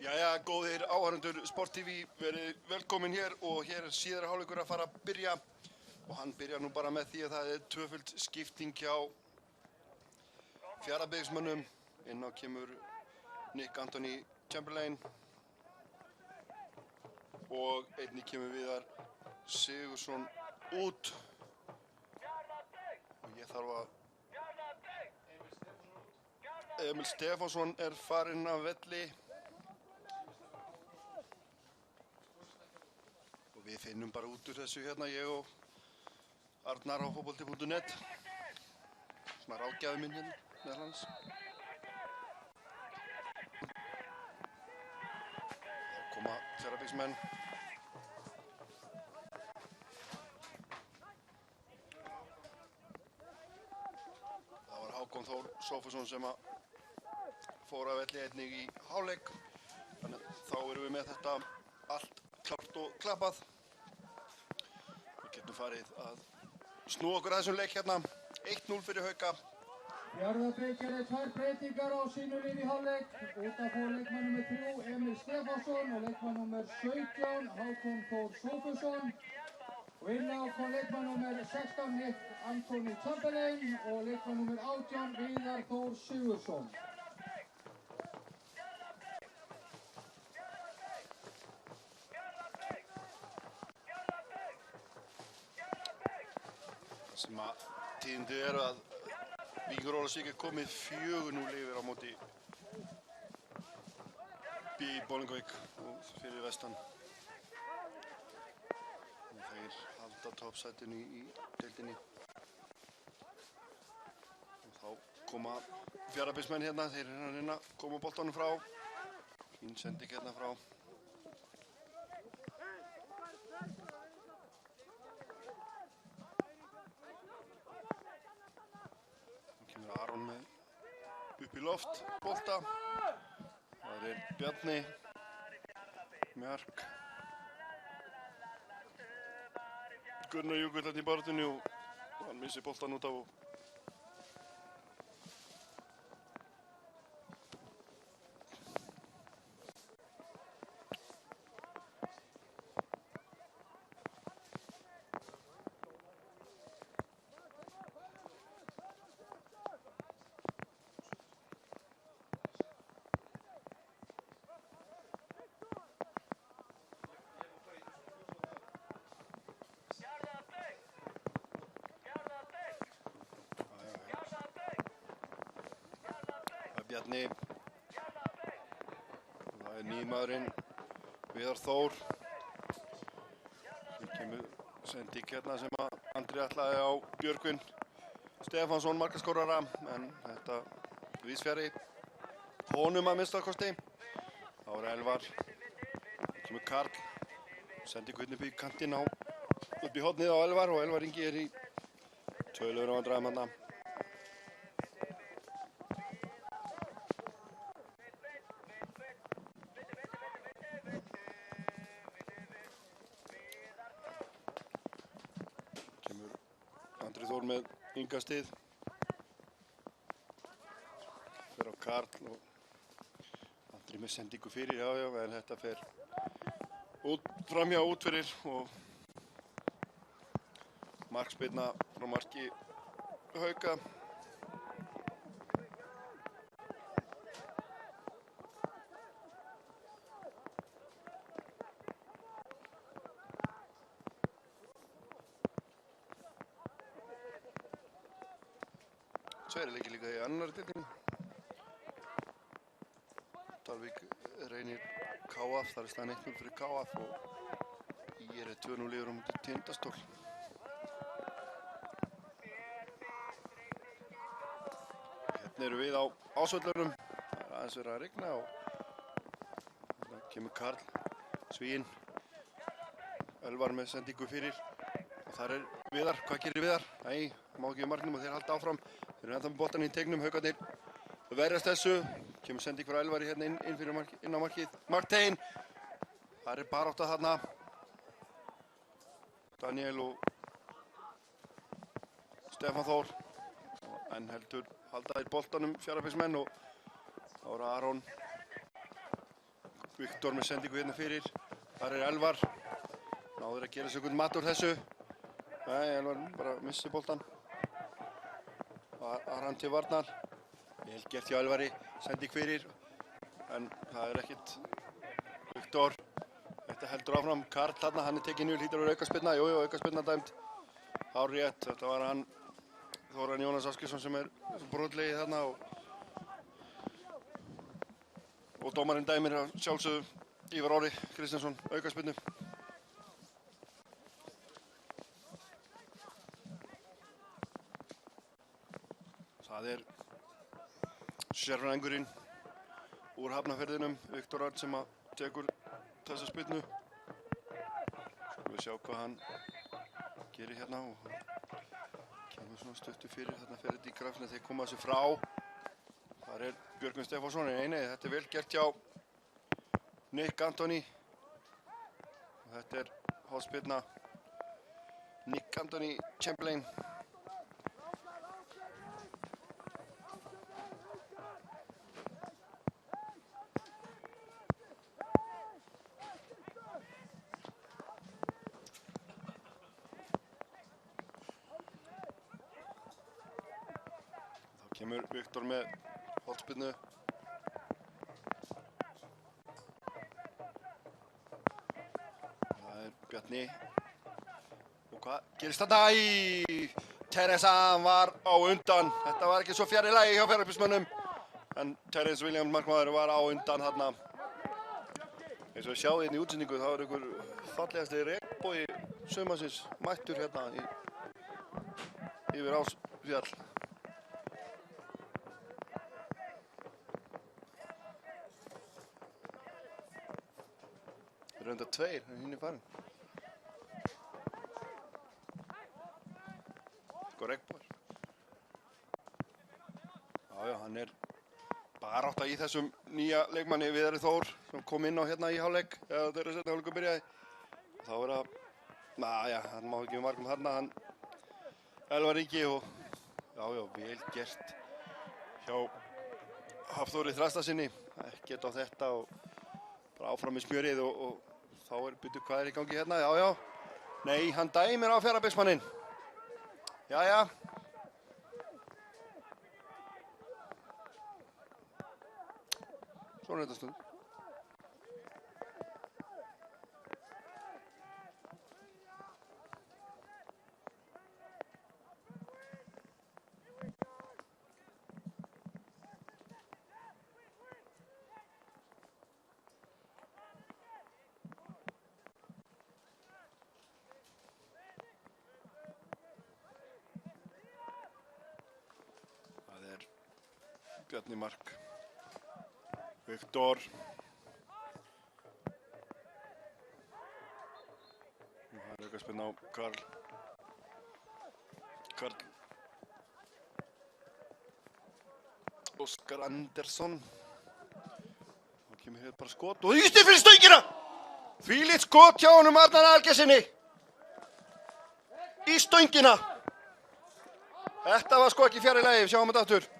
Jæja, góðir áhorfendur Sport TV, verið velkomin hér og hér er síðari hálfleikur að fara að byrja og hann byrjar nú bara með því að það er tvöföld skipting hjá Fjarðabyggðismönnum. Inn á kemur Nick Anthony Chamberlain og einnig kemur Viðar Sigurðsson út og ég þarf að Emil Stefánsson er farinn af velli og við finnum bara út úr þessu hérna, ég og Arnar á fótbolti.net svona ráðgjafi minn hérna meðal hans. Þá koma Fjarðabyggðismenn. Það var Hákon Þór Sófusson sem að fór af velli einnig í hálfleik. Þannig að þá erum við með þetta allt klárt og klappað. Við getum farið að snúa okkur að þessum leik hérna. 1-0 fyrir Hauka. Fjarðabyggð gerði 2 breytingar á sínu lið í hálfleik. Út af fór leikmann nr. 3 Emil Stefánsson og leikmann nr. 17 Hákon Þór Sófusson. Og inn á kom leikmann nr. 16 Nick Anthony Chamberlain og leikmann nr. 18 Viðar Þór Sigurðsson. Sem að tíðindi eru að Víkingur Ólafsvík er komið 4-0 yfir á móti B. Bolungarvík og fyrir vestan. Þeir halda toppsætinu í deildinni. Og þá koma Fjarðabyggðismenn hérna, þeir eru að reyna að koma boltanum frá. Hín sendi ekki hérna frá. Aron með upp í loft, bolta. Það er Bjarni, Mjark, Gunnar Jökull hérna í barðinu og hann missir boltan út af og Bjarni. Það er nýmaðurinn Viðar Þór. Hér kemur sending hérna sem að Andri ætlaði á Björgvin Stefánsson markaskorara en þetta víðsfjarri honum að minnsta kosti. Þá er Elvar. Kemur Karl. Sending hérna upp í kantinn upp í hornið á Elvar og Elvar Ingi er í töluverðum vandræðum þarna. Með Ingastið fer á Karl og Andri með sendingu fyrir, já, en þetta fer framhjá út fyrir og markspyrna frá marki Hauka. Svo leikir líka í annarri deildinni. Dalvík reynir KF, þar er staðan 1-0 fyrir KF og IR er 2-0 yfir á móti Tindastól. Hérna eru við á Ásvöllunum. Það er aðeins verið að rigna og það kemur Karl, Svíinn, Elvar með sendingu fyrir og þar er Viðar. Hvað gerir Viðar? Nei, má ekki við marknum og þeir halda áfram. Þeir eru ennþá með boltann í tegnum, Haukarnir verjast þessu. Kemur sending frá Elvari hérna inn á markið. Martein. Það er barátta þarna. Daniel og Stefán Þór. En heldur halda þeir boltanum Fjarðabyggðismenn og þá er Aron Viktor með sendingu hérna fyrir. Þar Elvar. Náður að gera sig einhvern mat úr þessu. Nei, Elvar bara missi boltan. Aran til varnar. Vel gert hjá Elvari. Sending fyrir. En það ekkert. Viktor. Þetta heldur áfram. Karl þarna, hann tekinn yfir, hlýtur að aukaspyrna. Jú, aukaspyrna dæmd. Hárrétt. Þetta var hann Þóran Jónas Ásgeirsson sem brotlegið þarna og dómarinn dæmir að sjálfsögðu Ívar Orri Kristjánsson aukaspyrnu. Það sérfræðingurinn úr Hafnarfirðinum, Viktor Örn, sem tekur þessa spyrnu. Skulum við sjá hvað hann gerir hérna og kemur svona stuttu fyrir. Þarna fer þetta í grafsina þegar koma þessu frá. Þar Björgvin Stefánsson. Nei, þetta vel gert hjá Nick Antony. Og þetta hornspyrna Nick Antony Chamberlain. Kemur Viktor með hornspyrnu. Það Bjarni. Og hvað gerist þarna? Teresa var á undan. Þetta var ekki svo fjarri lagi hjá Fjarðabyggðarmönnum. En Terence Williams markmaður var á undan þarna. Eins og við sjáum hérna í útsendingu, þá einhver fallegasti regnbogi sumarsins mættur hérna yfir Ásfjall. Röndar tveir, en hinn farin. Sko regnbogar. Já, hann barátta í þessum nýja leikmanni Viðari Þór sem kom inn á hérna í hálfleik eða þeirra seinni hálfleikur byrjaði. Þá hann má ekki við markum þarna, hann Elvar Ingi og vel gert hjá Hafþóri Þrastasinni. Ekkert á þetta og bara áfram með smjörið og þá byrju hvað í gangi hérna. Nei, hann dæmir á Fjarðabyggðarmanninn. Jæja. Svona þetta stund. Bjarni mark. Viktor. Það aukaspyrna á Karl. Óskar Andersson. Það kemur hér bara skot og ýtti fyrir stöngina! Þvílíkt skot hjá honum Arnar Algeirssyni. Í stöngina. Þetta var sko ekki fjarri lagi, sjáum þetta aftur.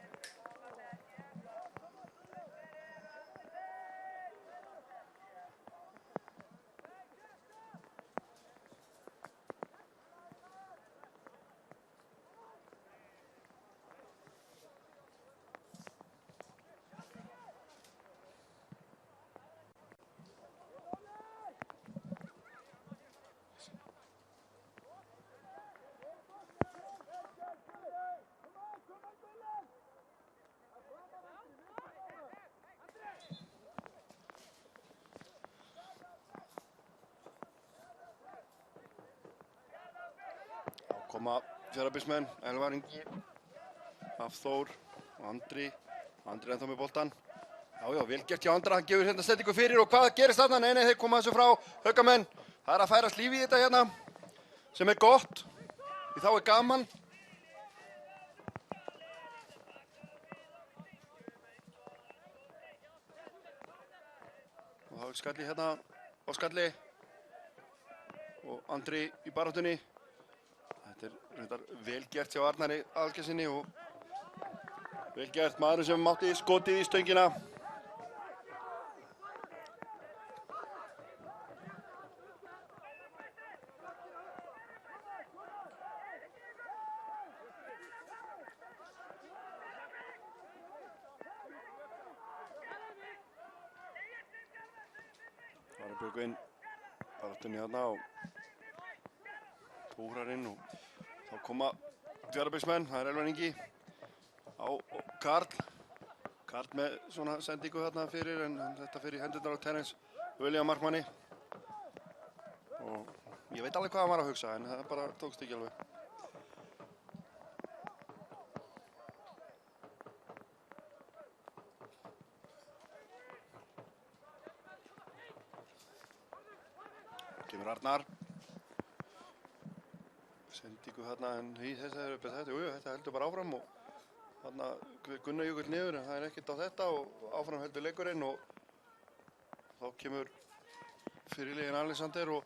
Koma Fjarðabyggðarmenn, Elvar Ingi, Hafþór og Andri ennþá með boltan. Vel gert hjá Andra, hann gefur hérna sendingu fyrir og hvað gerist þarna? Nei, þeir koma þessu frá Haukamenn. Það að færast líf í þetta hérna, sem gott, því þá gaman. Og þá Skalli hérna á Skalli og Andri í baráttunni. Þetta reyndar vel gert hjá Arnari Algeirssyni og vel gert maðurinn sem mátti skotið í stöngina. Björgvin baráttunni hérna og púrar inn og þá koma Fjarðabyggðsmenn, það Elvar Ingi á Karl. Karl með svona sendingu þarna fyrir en þetta fyrir hendurnar á Terence William markmanni. Og ég veit alveg hvað hann var að hugsa en það bara tókst ekki alveg. Kemur Arnar. Sendingu þarna en í þetta heldur bara áfram og þarna Gunnar Jökull niður en það ekkert á þetta og áfram heldur leikurinn og þá kemur fyrirliðinn Alexander og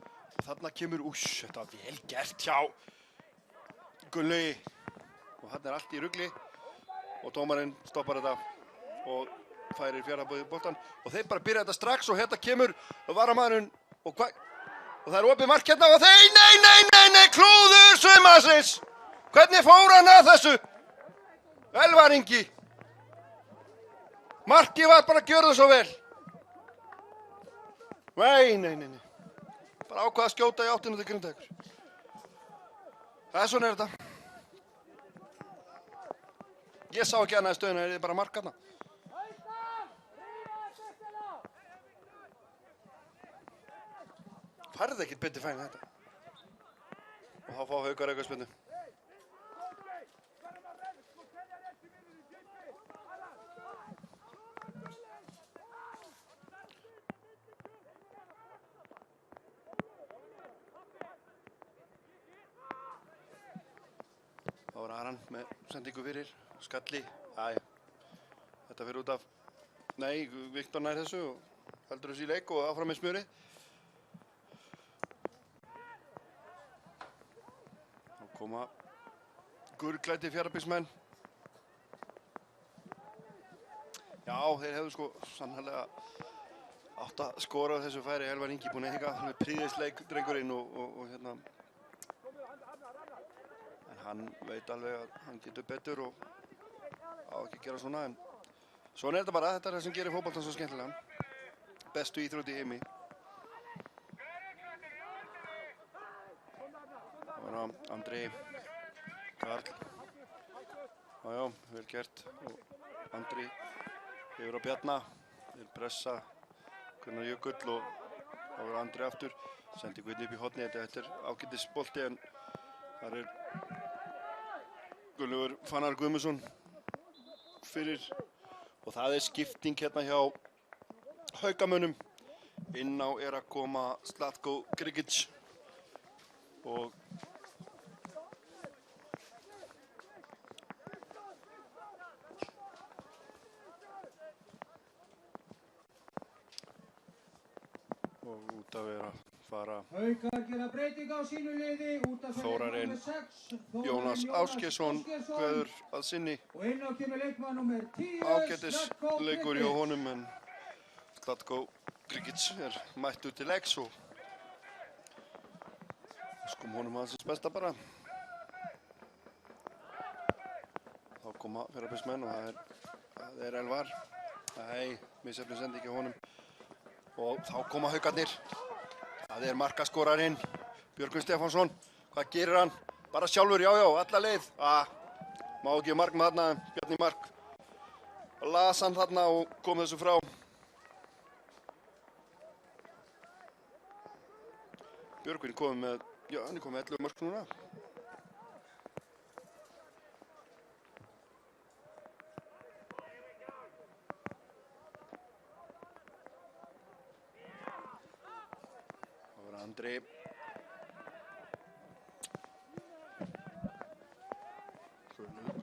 þarna kemur, þetta var vel gert hjá Gunnlaugi og þarna allt í rugli og dómarinn stoppar þetta og færir Fjarðabyggð boltann og þeir bara byrja þetta strax og hérna kemur varamaðurinn og það opið mark hérna og nei, klúður sumarsins! Hvernig fór hann að þessu? Elvar Ingi. Markið var bara að gjöra það svo vel. Nei. Bara ákvað að skjóta í áttinu til Grindavíkur. Svona þetta. Ég sá ekki annað í stöðuna, það bara mark hérna. Færði ekkert betur fæn þetta. Og þá fá Haukar aukaspyrnu. Þá var Aran með sendingu fyrir, skalli, þetta fyrir út af, nei, Viktor nær þessu og heldur þessu í leik og áfram með smjörið. Þá koma gulklæddir Fjarðabyggðsmenn. Já, þeir hefðu sko sannarlega átt að skora þessu færi. Elvar Ingi búinn að hika með prýðisleik drengurinn og hérna. Hann veit alveg að hann getur betur og á ekki að gera svona en svona þetta bara, þetta það sem gerir fótboltann svo skemmtilegan. Bestu íþrótt í heimi. Það var Andri, Karl. Já, vel gert og Andri yfir á Bjarna. Þeir pressa Gunnar Jökull og þá var Andri aftur. Sendi Guðni upp í horni, þetta ágætis bolti en þar Gunnlaugur Fannar Guðmundsson fyrir og það skipting hérna hjá Haukamönnum. Inn á að koma Zlatko Grigic og út að vera fara Haukar gera breyting á sínu liði út af Þórarinn Jónas Ásgeirsson kveður að sinni. Og inn á kemur leikmaður númer 10 Ágætis leikur hjá honum en Zlatko Grigic mættur til leiks og skum honum aðeins besta bara. Þá koma Fjarðabyggðsmenn og það Elvar. Nei, misefni sendi ekki honum. Og þá koma Haukarnir. Það markaskorarinn, Björgvin Stefánsson. Hvað gerir hann? Bara sjálfur, já, alla leið. Má ekki mark með þarna, Bjarni Mark. Las hann þarna og kom þessu frá. Björgvin kom með, hann kom með 11 mörk núna. Andri.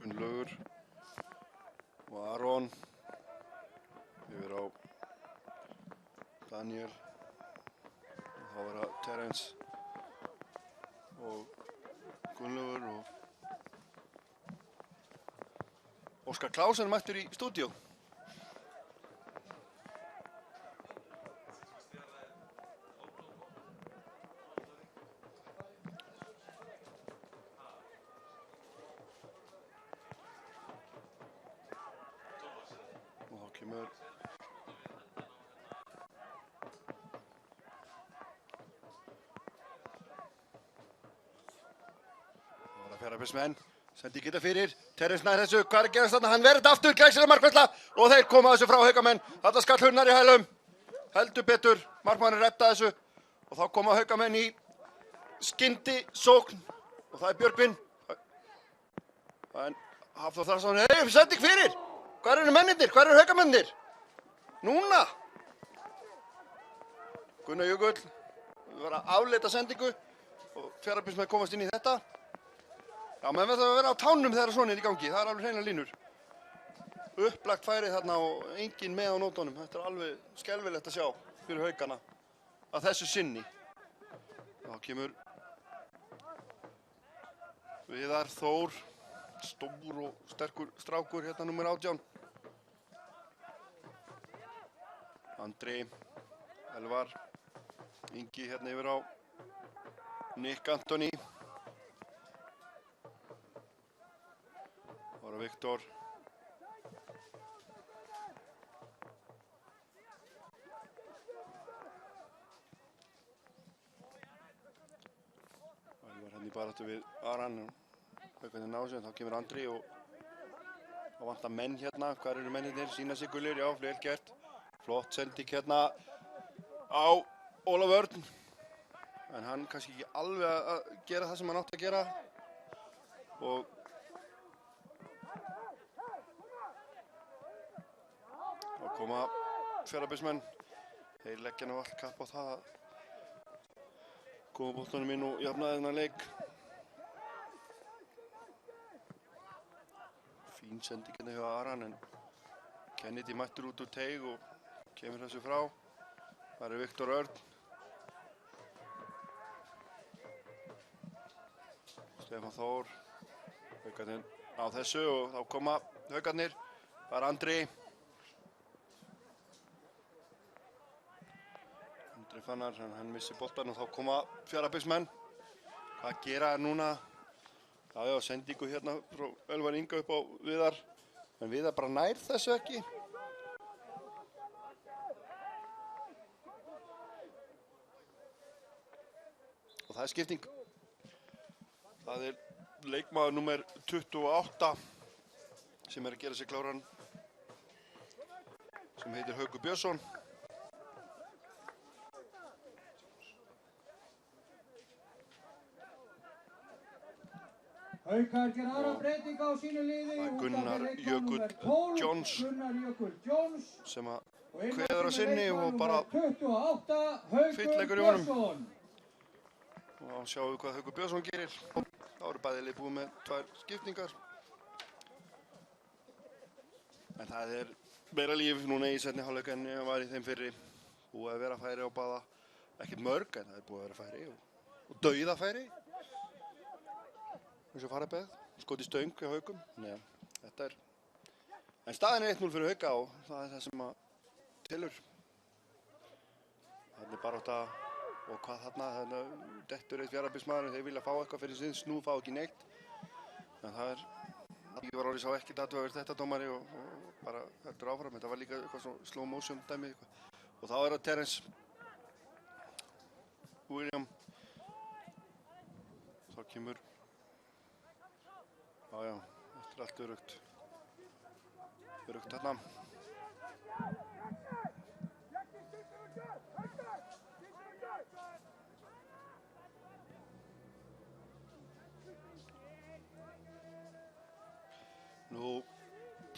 Gunnlaugur og Aron yfir á Daniel og þá var það Terence og Gunnlaugur og Óskar Klausen mættur í stúdíó. Fjarðabyggðismenn. Sendi geta fyrir. Terence nær þessu. Hvað að gerast þarna? Hann verður aftur. Glæsileg markvarsla. Og þeir koma þessu frá Haukamenn. Þarna skall Hunnar í hælum. Heldur betur. Markmaðurinn redda þessu. Og þá koma Haukamenn í skyndi sókn. Og það Björgvin. En Hafþór Þrarsson. Hey, sending fyrir. Hvar eru mennirnir? Hvar eru Haukamennir? Núna. Gunnar Jökull. Við varum að afleita sendingu. Og Fjarðabyggðismenn komast inn í þetta. Já, menn verður að vera á tánum þegar svona er í gangi. Það alveg hreinar línur. Upplagt færi þarna og enginn með á nótunum. Þetta alveg skelfilegt að sjá fyrir Haukana að þessu sinni. Þá kemur Viðar Þór, stór og sterkur strákur hérna númer 18. Andri, Elvar, Ingi hérna yfir á Nick Antoni. Ára Viktor. Elvar hérna í baráttu við Aran. Haukarnir ná sér, þá kemur Andri og vantar menn hérna. Hvar eru mennirnir? Sýna sig gullir, já, vel gert. Flott sending hérna á Ólaf Örn. En hann kannski ekki alveg að gera það sem hann átti að gera. Og þá koma Fjarðabyggðismenn. Þeir leggja nú allt kapp á það að koma boltanum inn og jafna þennan leik. Fín sending hérna hjá Aran, en Kennedy mættur út úr teig og kemur þessu frá. Það er Viktor Örn. Stefán Þór. Haukarnir á þessu og þá koma Haukarnir. Það er Andri. Andri Fannar, hann missir boltan og þá koma Fjarðabyggðismenn. Hvað gera núna? Já, sendingu hérna frá Elvar Inga upp á Viðar. En Viðar bara nær þessu ekki. Og það er skipting. Það er leikmaður númer 28 sem er að gera sig kláran, sem heitir Haukur Björnsson. Haukar gera aðra breyting á sínu liði. Það er Gunnar Jökull Jóns sem að kveður að sinni og bara fýll leikur í honum. Og þá sjáum við hvað Haukur Björnsson gerir. Þá eru bæði lið búið með 2 skiptingar. En það er meira líf núna í seinni hálfleik en var í þeim fyrri. Búið að vera færi á báða. Ekkert mörg, en það er búið að vera færi og dauðafæri. Eins og Farabeð, skot í stöng hjá Haukum. Nei, þetta er... En staðin er 1-0 fyrir Hauka og það er það sem að tilur. Þarna er barátta og hvað þarna dettur eitt Fjarðabyggðismaður, þeir vilja fá eitthvað fyrir sinn snúð, fá ekki neitt. En það er... Ívar Orri sá ekkert athugavert þetta dómari og bara heldur áfram. Þetta var líka eitthvað svona slow motion dæmi eitthvað. Og þá er það Terence William. Þá kemur... Já, þetta er allt örugt. Örugt þarna. Nú,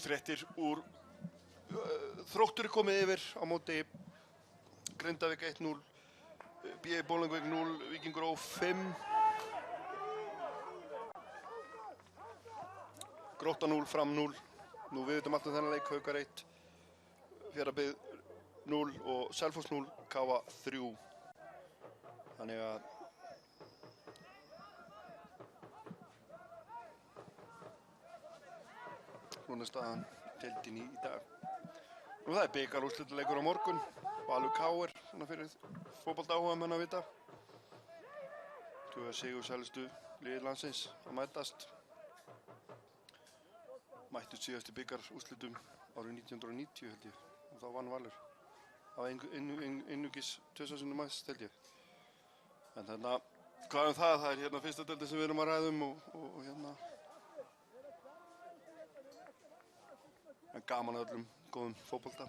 fréttir úr Þróttur er komið yfir á móti Grindavík 1-0, BI Bolungarvík 0, Víkingur Ó 5, Grótta 0, Fram 0. Nú við vitum alltaf þennan leik, Haukar 1, Fjarðabyggð 0 og Selfoss 0, KA 3. Þannig að núna er staðan deildin í dag. Nú það er bikarúrslitaleikur á morgun. Valur KR, svona fyrir fótboltaáhugamenn að vita. 2 sigursælustu lið landsins að mætast. Mættust síðast í bikarúrslitum árið 1990 held ég. Og þá vann Valur. Það var einungis 2 sinnum mæst held ég. En þarna Hvað það er hérna fyrsta deildin sem við erum að ræðum og hérna en gaman að öllum góðum fótbolta.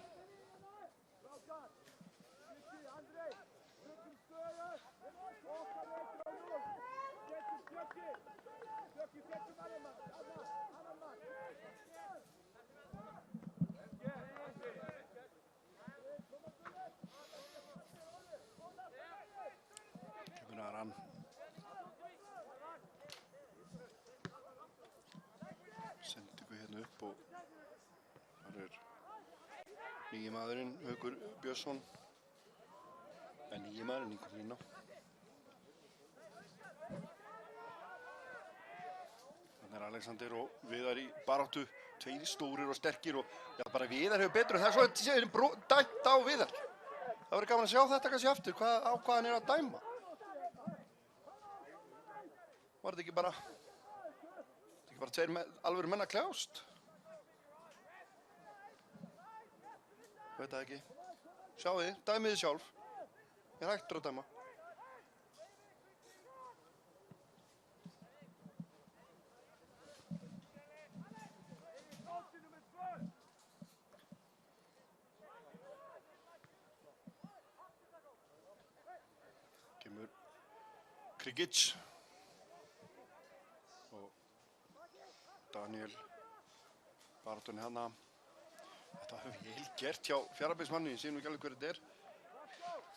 Kemur Aran. Sendingu hérna upp og þar er nýji maðurinn Haukur Björnsson. Nýji maðurinn Ingvar Lína. Þannig er Alexander og Viðar í baráttu. Tveir stórir og sterkir og já, bara Viðar hefur betur en það er svo dæmt á Viðar. Það verður gaman að sjá þetta kannski aftur, á hvað hann er að dæma. Var þetta ekki bara tveir alvöru menn að kljást? Veit það ekki. Sjáðu þið, dæmið þið sjálf. Ég er hægtur að dæma. Kemur Krigic og Daniel baráttunni hana. Þetta var vel gert hjá Fjarðabyggðsmanni, ég sé nú ekki alveg hver þetta er.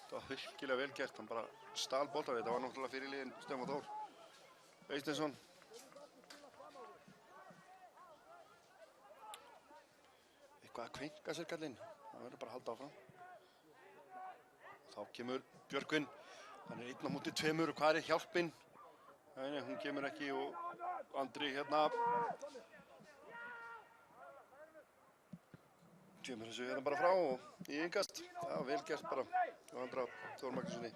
Þetta var virkilega vel gert, hann bara stal boltann. Þetta var náttúrulega fyrirliðinn Stefán Þór Eysteinsson. Eitthvað að kveinka sér kallinn, það verður bara að halda áfram. Þá kemur Björgvin, hann er 1 á móti 2 og hvað er hjálpin? Nei, hún kemur ekki og Andri hérna kemur þessu hérna bara frá og í innkast. Það var vel gert bara á Andra Þór Magnússyni.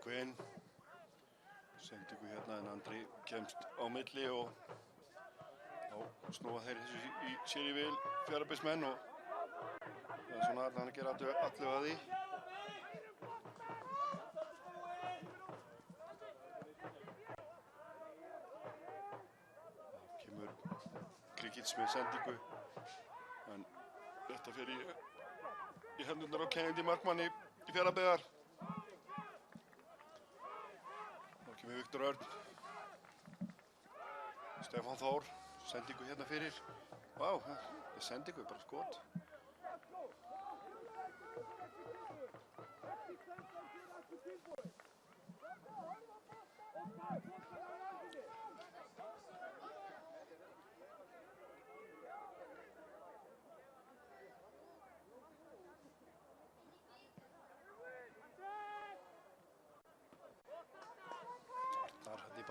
Björgvin sendingu hérna en Andri kemst á milli og þá snúa þeir þessu sér í vil Fjarðabyggðsmenn og það er svona allan að gera allu að því. Þá kemur Krigic með sendingu en þetta fer í hendurnar á Kennedy markmanni í Fjarðabyggðar. Kemur Viktor Örn, Stefán Þór, sendingu hérna fyrir. Vá, það er sendingu, bara skot.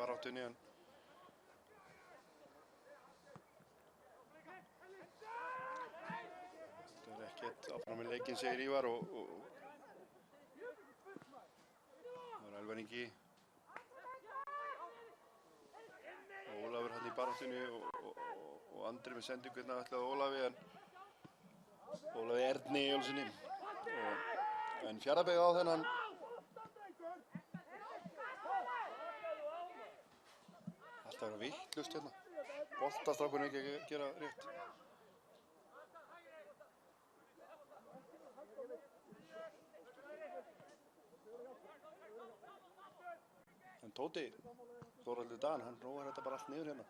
baráttunni en þetta ekkert áfram með leikinn, segir Ívar og það Elvar Ingi og Ólafur hann í baráttunni og Andri með sendingu hérna ætlaði Ólafi en Ólafi Erni Jónssoni en Fjarðabyggð á þennan alltaf vera vitlaust hérna boltastrákurinn ekki að gera rétt en Tóti Þórhallur Dan, hann róar þetta bara allt niður hérna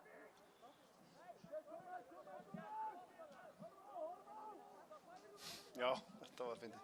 já, þetta var fyndið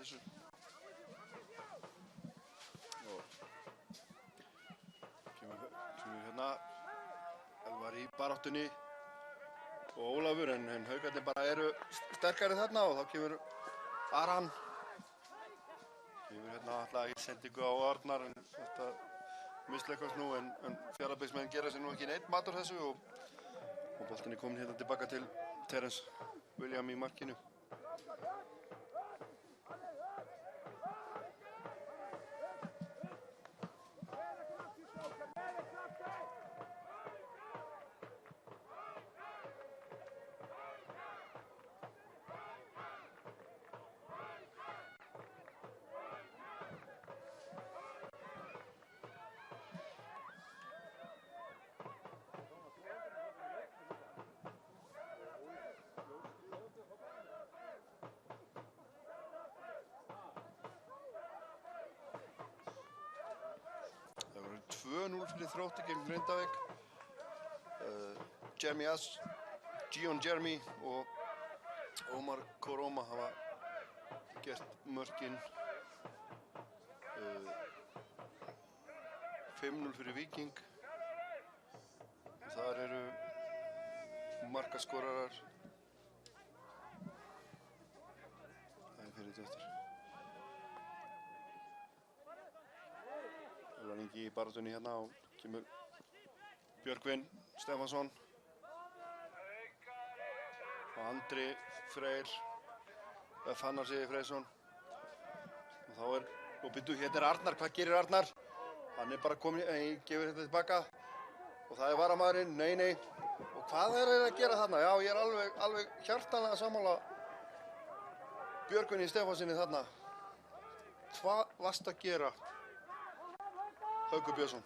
þessu og kemur hérna Elvar í baráttunni og Ólafur en Haukarnir bara eru sterkari þarna og þá kemur Aran kemur hérna alltaf í sendingu á Arnar en þetta misleikast nú en Fjarðabyggðsmenn gera sér nú ekki neitt mat úr þessu og boltinn komin hérna tilbaka til Terence William í markinu Það voru 2-0 fyrir Þrótti gegn Grindavík. Jeremy Ass, Gion Jeremy og Omar Koroma hafa gert mörkin. 5-0 fyrir Víking. Þar eru markaskorarar. Það fyrir þetta eftir. Elvar Ingi í baráttunni hérna og kemur Björgvin Stefánsson og Andri Freyr Fannar Sigurður Freysson og þá og byrju hérna Arnar, hvað gerir Arnar? Hann bara komin, gefur þetta tilbaka og það varamaðurinn, nei og hvað að gera þarna? Já, ég alveg hjartanlega sammála Björgvini Stefánssoni þarna. Hvað varst að gera? Haukur Björnsson.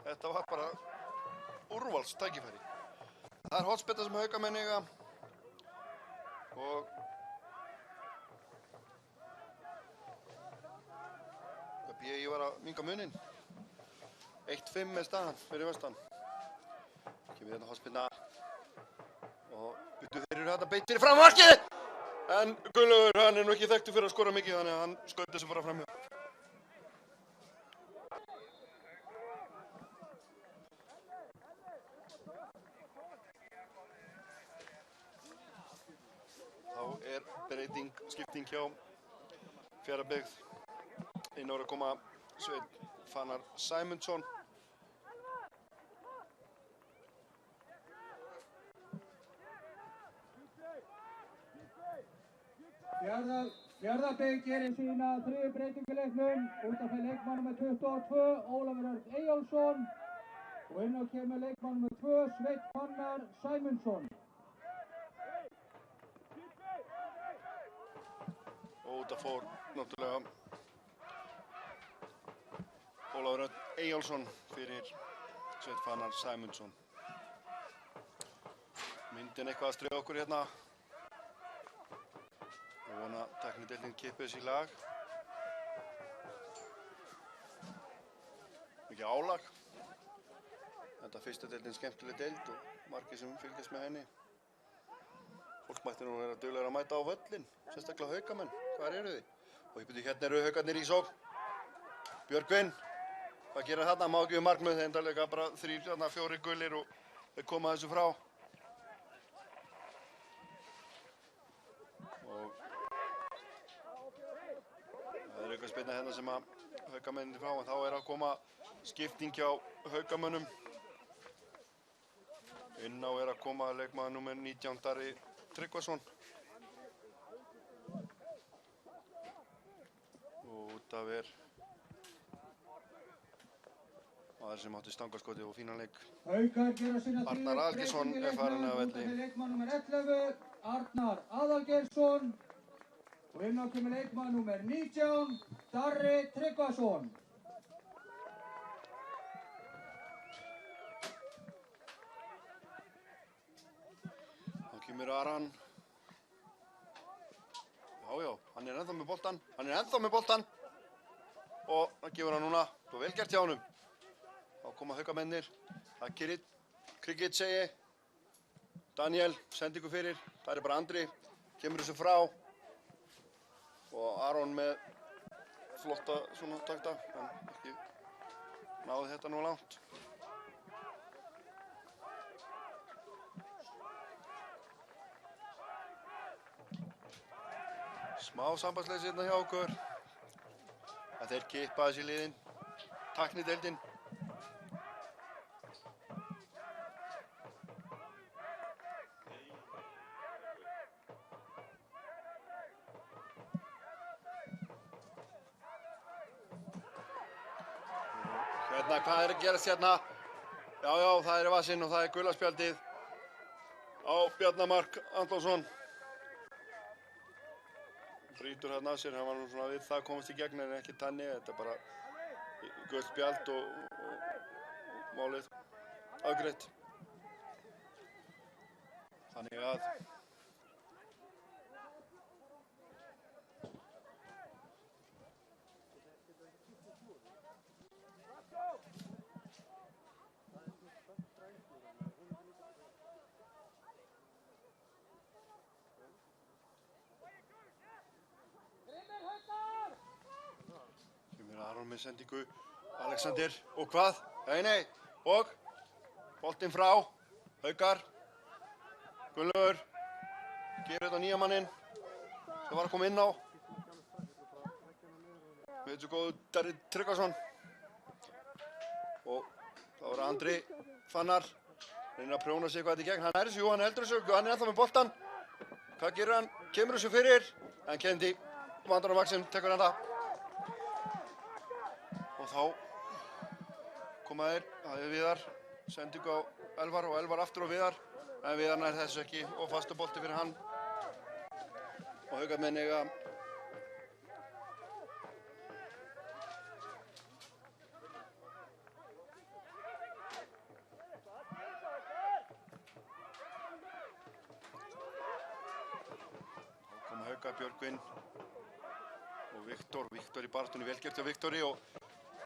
Þetta var bara úrvalstækifæri. Það hornspyrna sem Haukamenn eiga og ég var að minnka munin. 1-5 með staðan fyrir vestan. Kemur hérna hornspyrna og þeir eru þetta beitir fram markið! En Gunnlaugur, hann nú ekki þekktur fyrir að skora mikið, þannig að hann skaut þessu bara framhjá. Þá skipting hjá Fjarðabyggð. Inn ára að koma Sveinn Fannar Sæmundsson. Fjarðabyggð gerir sína þriðju breytingu í leiknum. Út af leikmann nr. 22, Ólafur Örn Eyjólfsson. Og inn á kemur leikmann nr. 2, Sveinn Fannar Sæmundsson. Og út af fór náttúrulega Ólafur Örn Eyjólfsson fyrir Sveinn Fannar Sæmundsson. Myndin eitthvað að stríða okkur hérna. Og vona tæknideildin kippið þessi í lag. mikið álag. Þetta fyrsta deildin skemmtileg deild og margir sem fylgjast með henni. Fólk mætti nú vera duglegur að mæta á völlinn, sérstaklega haukamenn. Hvar eru þið? Og ég byrju, hérna eru haukarnir í sókn. Björgvin, hvað gera þarna? Má ekki við markmið, endarlega bara 3-4 gulir og þeir koma þessu frá. Og það er eitthvað spilna hérna sem að haukamennir frá, en þá er að koma skipting hjá haukamönnum. Inn á er að koma leikmaður númer 19 Darri Tryggvason. Og út af er maður sem átti stangarskoti og fínan leik. Arnar Aðalgeirsson er farin af velli. Leikmaður númer 11, Arnar Aðalgeirsson. Og inn á kemur leikmaður númer 19, Darri Tryggvason. Þá kemur Aran. Já, hann er ennþá með boltan. Og það gefur hann núna. Það var vel gert hjá honum. Þá koma haukamennir. Það er Krikit segi. Daniel, sendingu fyrir. Það er bara Andri. Kemur þessu frá. Og Aron með flotta svona takta. En ekki náði þetta nú langt. Smá sambandsleysi hérna hjá okkur. Það þeir kippa þessi liðin. Tæknideildin. Hérna, hvað er að gerast hérna? Já, það er vassinn og það er gula spjaldið á Bjarna Mark Antonsson. Brýtur hérna af sér, hann var nú svona við það komast í gegn en ekki tanni. Þetta er bara gult spjald og málið afgreitt. Þannig að Aron með sendingu, Alexander, og hvað? Nei, og boltinn frá, Haukar, Gunnlaugur, gefur þetta nýja manninn, það var að koma inn á, með þessu góðu Darri Tryggvason, og þá er Andri Fannar, reynir að prjóna sig hvað þetta í gegn, hann er þessu, hann heldur þessu, hann er ennþá með boltan, hvað gerir hann? Kemur þessu fyrir, en Kendi, vandar á vaxinn, tekur hann það. Og þá koma þeir, það er Viðar, sendingu á Elvar og Elvar aftur á Viðar. En Viðar nær þessu ekki og fastu bolti fyrir hann. Og haukamenn eiga þá koma Hauka, Björgvin og Viktor í baráttunni, vel gert hjá Viktori og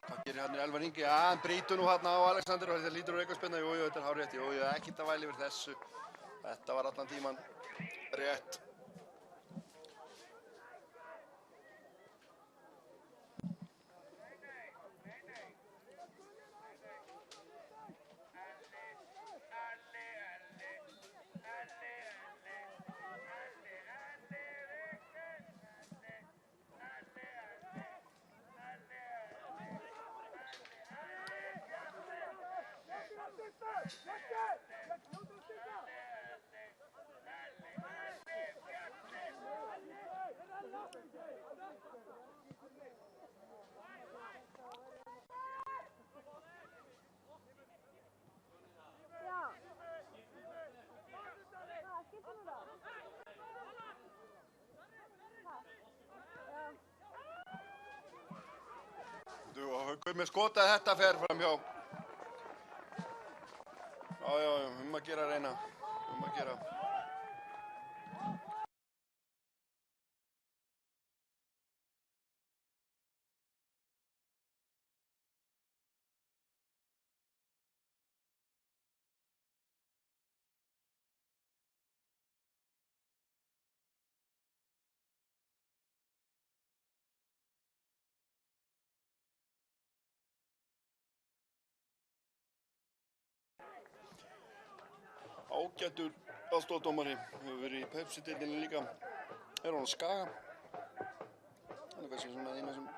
hvað gerir hann Elvar Ingi? Ja, hann brýtur nú hérna á Alexander og þetta lítur úr aukaspyrna. Jú, þetta er hárrétt. Jú, ekkert að væla yfir þessu. Þetta var allan tíman rétt. Du og Haukur með skota, þetta fer fram hjá. Já, að gera reyna, að gera. ágætur aðstoðardómari, hefur verið í Pepsi-deildinni líka, er hann á Skaga. Það er kannski svona eina sem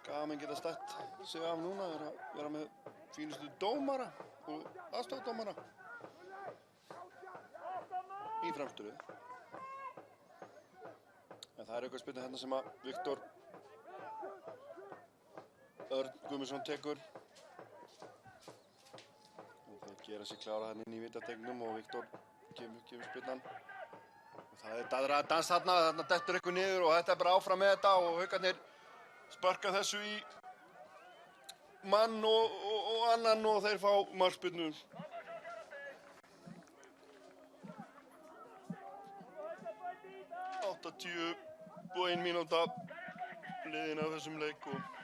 Skagamenn geta stætt sig af núna, er að vera með fínustu dómara og aðstoðardómara í fremstu röð. En það er eitthvað spilna hérna sem að Viktor Örn Guðmundsson tekur. Og þeir gera sig klára hann inn í vítategnum og Viktor kemur spilnan. Og það er dans þarna dettur eitthvað niður og þetta er bara áfram með þetta og Haukarnir sparka þessu í mann og annan og þeir fá markspyrnu. 81 mínúta liðin af þessum leik og